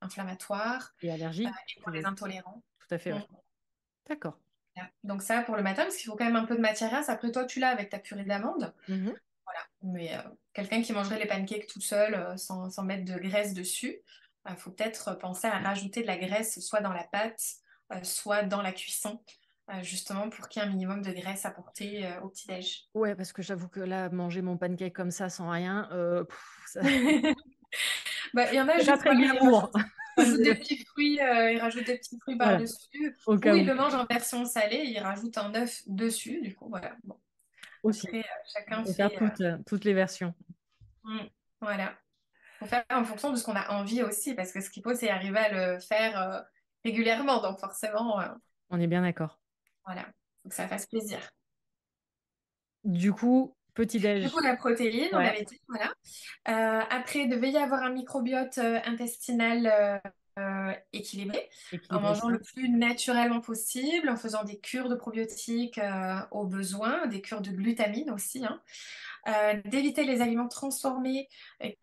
inflammatoire Et allergique. et pour les intolérants. Tout à fait, Mm. ouais. D'accord. Voilà. Donc, ça pour le matin, parce qu'il faut quand même un peu de matière grasse. Après, toi, tu l'as avec ta purée d'amande. Mhm. Voilà. Mais quelqu'un qui mangerait les pancakes tout seul sans mettre de graisse dessus, il faut peut-être penser à rajouter de la graisse soit dans la pâte, soit dans la cuisson, justement pour qu'il y ait un minimum de graisse apportée au petit-déj. Ouais, parce que j'avoue que là, manger mon pancake comme ça, sans rien, Bah, il y en a c'est pas juste, très voilà, glamour. ils rajoutent des petits fruits, ils rajoutent des petits fruits Voilà, par-dessus, au ou cas ils où. le mangent en version salée, ils rajoutent un œuf dessus, du coup, voilà. Bon. Aussi. Après, On chacun peut faire fait... toutes les versions. voilà. Faut faire en fonction de ce qu'on a envie aussi, parce que ce qu'il faut, c'est arriver à le faire régulièrement. Donc forcément, On est bien d'accord. voilà, faut que ça fasse plaisir. Du coup, Du coup, petit-déj. la protéine, on Ouais, avait dit, voilà. Après, il devait y avoir un microbiote intestinal équilibré, en équilibré mangeant le ça. plus naturellement possible, en faisant des cures de probiotiques au besoin, des cures de glutamine aussi, hein. D'éviter les aliments transformés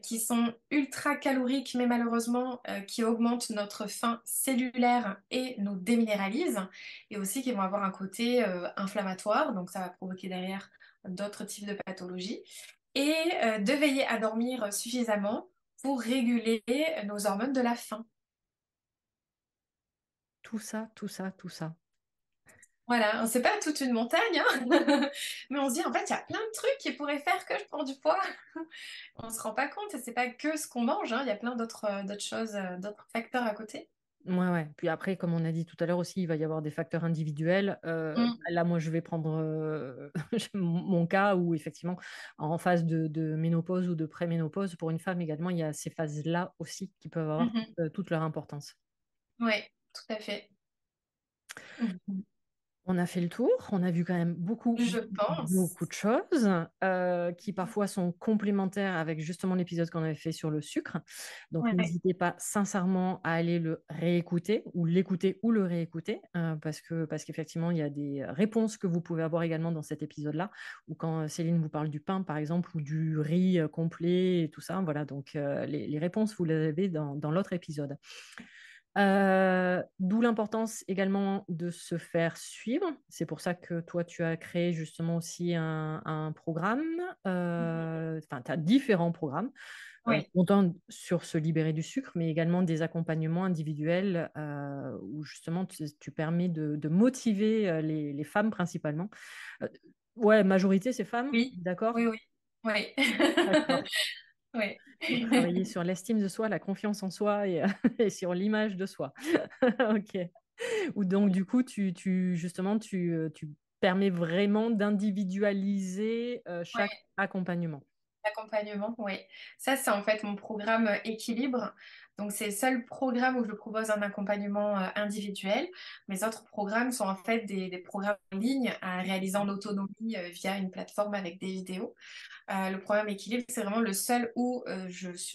qui sont ultra caloriques, mais malheureusement qui augmentent notre faim cellulaire et nous déminéralisent, et aussi qui vont avoir un côté inflammatoire, donc ça va provoquer derrière d'autres types de pathologies, et de veiller à dormir suffisamment pour réguler nos hormones de la faim. Tout ça, tout ça, tout ça. Voilà, c'est pas toute une montagne, hein. Mais on se dit en fait il y a plein de trucs qui pourraient faire que je prends du poids. On se rend pas compte, et c'est pas que ce qu'on mange, hein. Il y a plein d'autres choses, d'autres facteurs à côté. Ouais, ouais. Puis après, comme on a dit tout à l'heure aussi, il va y avoir des facteurs individuels. Mm. Là, moi, je vais prendre mon cas où, effectivement, en phase de ménopause ou de préménopause, pour une femme également, il y a ces phases-là aussi qui peuvent avoir Mhm. toute leur importance. Ouais, tout à fait. Mhm. On a fait le tour, on a vu quand même Je pense. beaucoup de choses qui parfois sont complémentaires avec justement l'épisode qu'on avait fait sur le sucre. Donc Ouais. n'hésitez pas sincèrement à aller le réécouter ou l'écouter ou le réécouter parce qu'effectivement il y a des réponses que vous pouvez avoir également dans cet épisode-là ou quand Céline vous parle du pain par exemple ou du riz complet et tout ça. Voilà, donc les réponses vous les avez dans l'autre épisode. D'où l'importance également de se faire suivre. C'est pour ça que toi, tu as créé justement aussi un programme. Enfin, tu as différents programmes, Oui. autant sur se libérer du sucre, mais également des accompagnements individuels où justement tu permets de motiver les femmes principalement. Euh, ouais, majorité, c'est femmes, Oui. d'accord? Oui, oui. Oui. D'accord. Oui. Pour travailler sur l'estime de soi, la confiance en soi et, et sur l'image de soi. Ok. Ou donc, du coup, justement, tu permets vraiment d'individualiser chaque Oui. accompagnement. L'accompagnement, oui. Ça, c'est en fait mon programme Équilibre. Donc, c'est le seul programme où je propose un accompagnement individuel. Mes autres programmes sont en fait des programmes en ligne à réaliser en autonomie via une plateforme avec des vidéos. Le programme Équilibre, c'est vraiment le seul où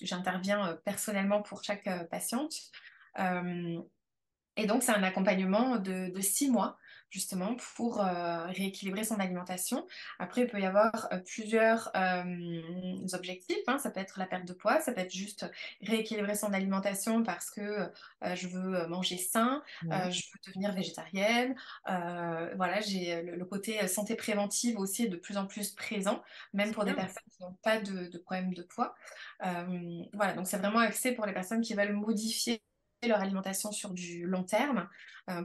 j'interviens personnellement pour chaque patiente. Euh, et donc, c'est un accompagnement de 6 mois. justement pour rééquilibrer son alimentation. Après, il peut y avoir plusieurs objectifs, hein. Ça peut être la perte de poids, ça peut être juste rééquilibrer son alimentation parce que je veux manger sain, Ouais, je veux devenir végétarienne. Voilà, j'ai le côté santé préventive aussi est de plus en plus présent, même c'est pour des bien. personnes qui n'ont pas de problème de poids. Voilà, donc c'est vraiment axé pour les personnes qui veulent modifier leur alimentation sur du long terme,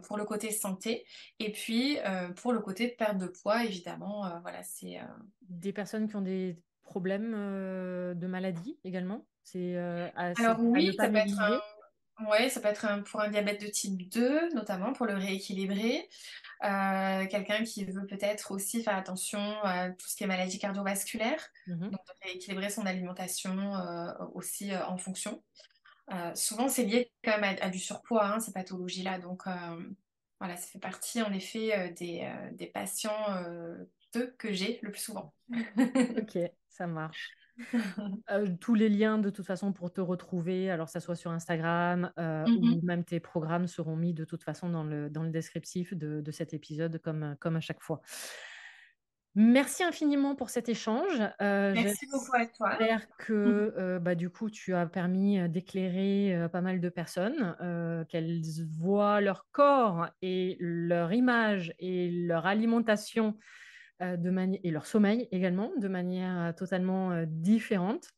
pour le côté santé. Et puis, pour le côté perte de poids, évidemment, voilà, c'est... Des personnes qui ont des problèmes de maladie également, Alors à ne oui, pas négliger. ouais, ça peut être pour un diabète de type 2 notamment, pour le rééquilibrer. Quelqu'un qui veut peut-être aussi faire attention à tout ce qui est maladie cardiovasculaire, Mhm. donc de rééquilibrer son alimentation aussi en fonction. Souvent, c'est lié quand même à du surpoids, hein, ces pathologies-là. Donc, voilà, ça fait partie en effet des patients que j'ai le plus souvent. Ok, ça marche. Tous les liens de toute façon pour te retrouver, alors ça soit sur Instagram ou Mhm. même tes programmes seront mis de toute façon dans le descriptif de cet épisode comme à chaque fois. Merci infiniment pour cet échange. Merci beaucoup à toi. J'espère que bah, du coup tu as permis d'éclairer pas mal de personnes, qu'elles voient leur corps et leur image et leur alimentation et leur sommeil également de manière totalement différente.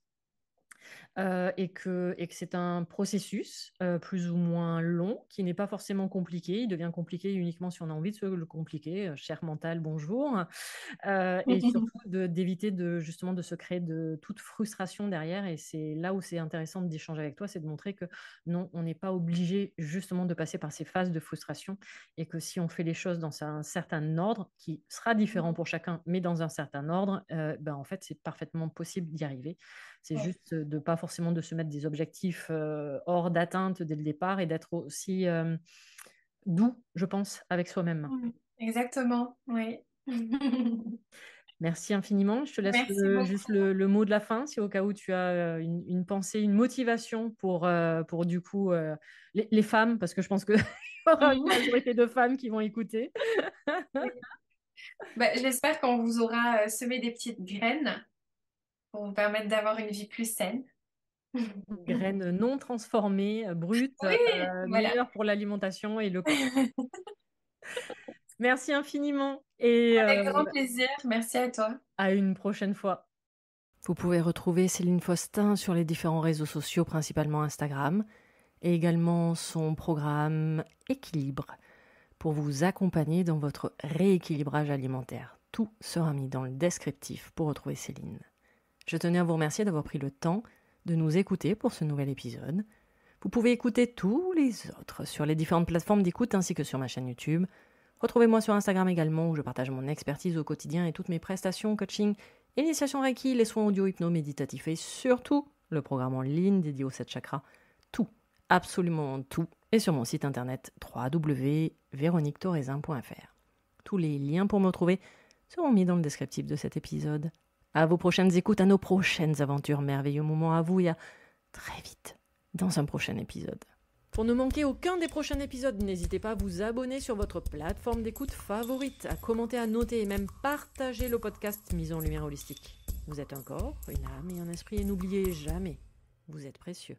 Et que c'est un processus plus ou moins long qui n'est pas forcément compliqué. Il devient compliqué uniquement si on a envie de se le compliquer. Cher mental, bonjour. Et surtout d'éviter justement de se créer de toute frustration derrière. Et c'est là où c'est intéressant d'échanger avec toi, c'est de montrer que non, on n'est pas obligé justement de passer par ces phases de frustration et que si on fait les choses dans un certain ordre, qui sera différent pour chacun, mais dans un certain ordre, ben en fait, c'est parfaitement possible d'y arriver. C'est Ouais. juste de pas forcément de se mettre des objectifs hors d'atteinte dès le départ et d'être aussi doux, je pense, avec soi-même. Mhm. Exactement, oui. Merci infiniment. Je te laisse Merci juste beaucoup. le mot de la fin, si au cas où tu as une pensée, une motivation pour du coup les femmes, parce que je pense qu'il y aura une Mhm. majorité de femmes qui vont écouter. Oui. Bah, j'espère qu'on vous aura semé des petites graines pour vous permettre d'avoir une vie plus saine. Graines non transformées, brutes, Oui, voilà. meilleures pour l'alimentation et le corps. Merci infiniment et Avec grand plaisir. Merci à toi. à une prochaine fois. Vous pouvez retrouver Céline Faustin sur les différents réseaux sociaux, principalement Instagram, et également son programme Équilibre pour vous accompagner dans votre rééquilibrage alimentaire. Tout sera mis dans le descriptif pour retrouver Céline. Je tenais à vous remercier d'avoir pris le temps de nous écouter pour ce nouvel épisode. Vous pouvez écouter tous les autres sur les différentes plateformes d'écoute ainsi que sur ma chaîne YouTube. Retrouvez-moi sur Instagram également où je partage mon expertise au quotidien et toutes mes prestations, coaching, initiation Reiki, les soins audio, hypno, méditatifs et surtout le programme en ligne dédié aux 7 chakras. Tout, absolument tout, est sur mon site internet www.veroniquetorezin.fr. Tous les liens pour me retrouver seront mis dans le descriptif de cet épisode. À vos prochaines écoutes, à nos prochaines aventures, merveilleux moments à vous et à très vite dans un prochain épisode. Pour ne manquer aucun des prochains épisodes, n'hésitez pas à vous abonner sur votre plateforme d'écoute favorite, à commenter, à noter et même partager le podcast Mise en Lumière Holistique. Vous êtes un corps, une âme et un esprit et n'oubliez jamais, vous êtes précieux.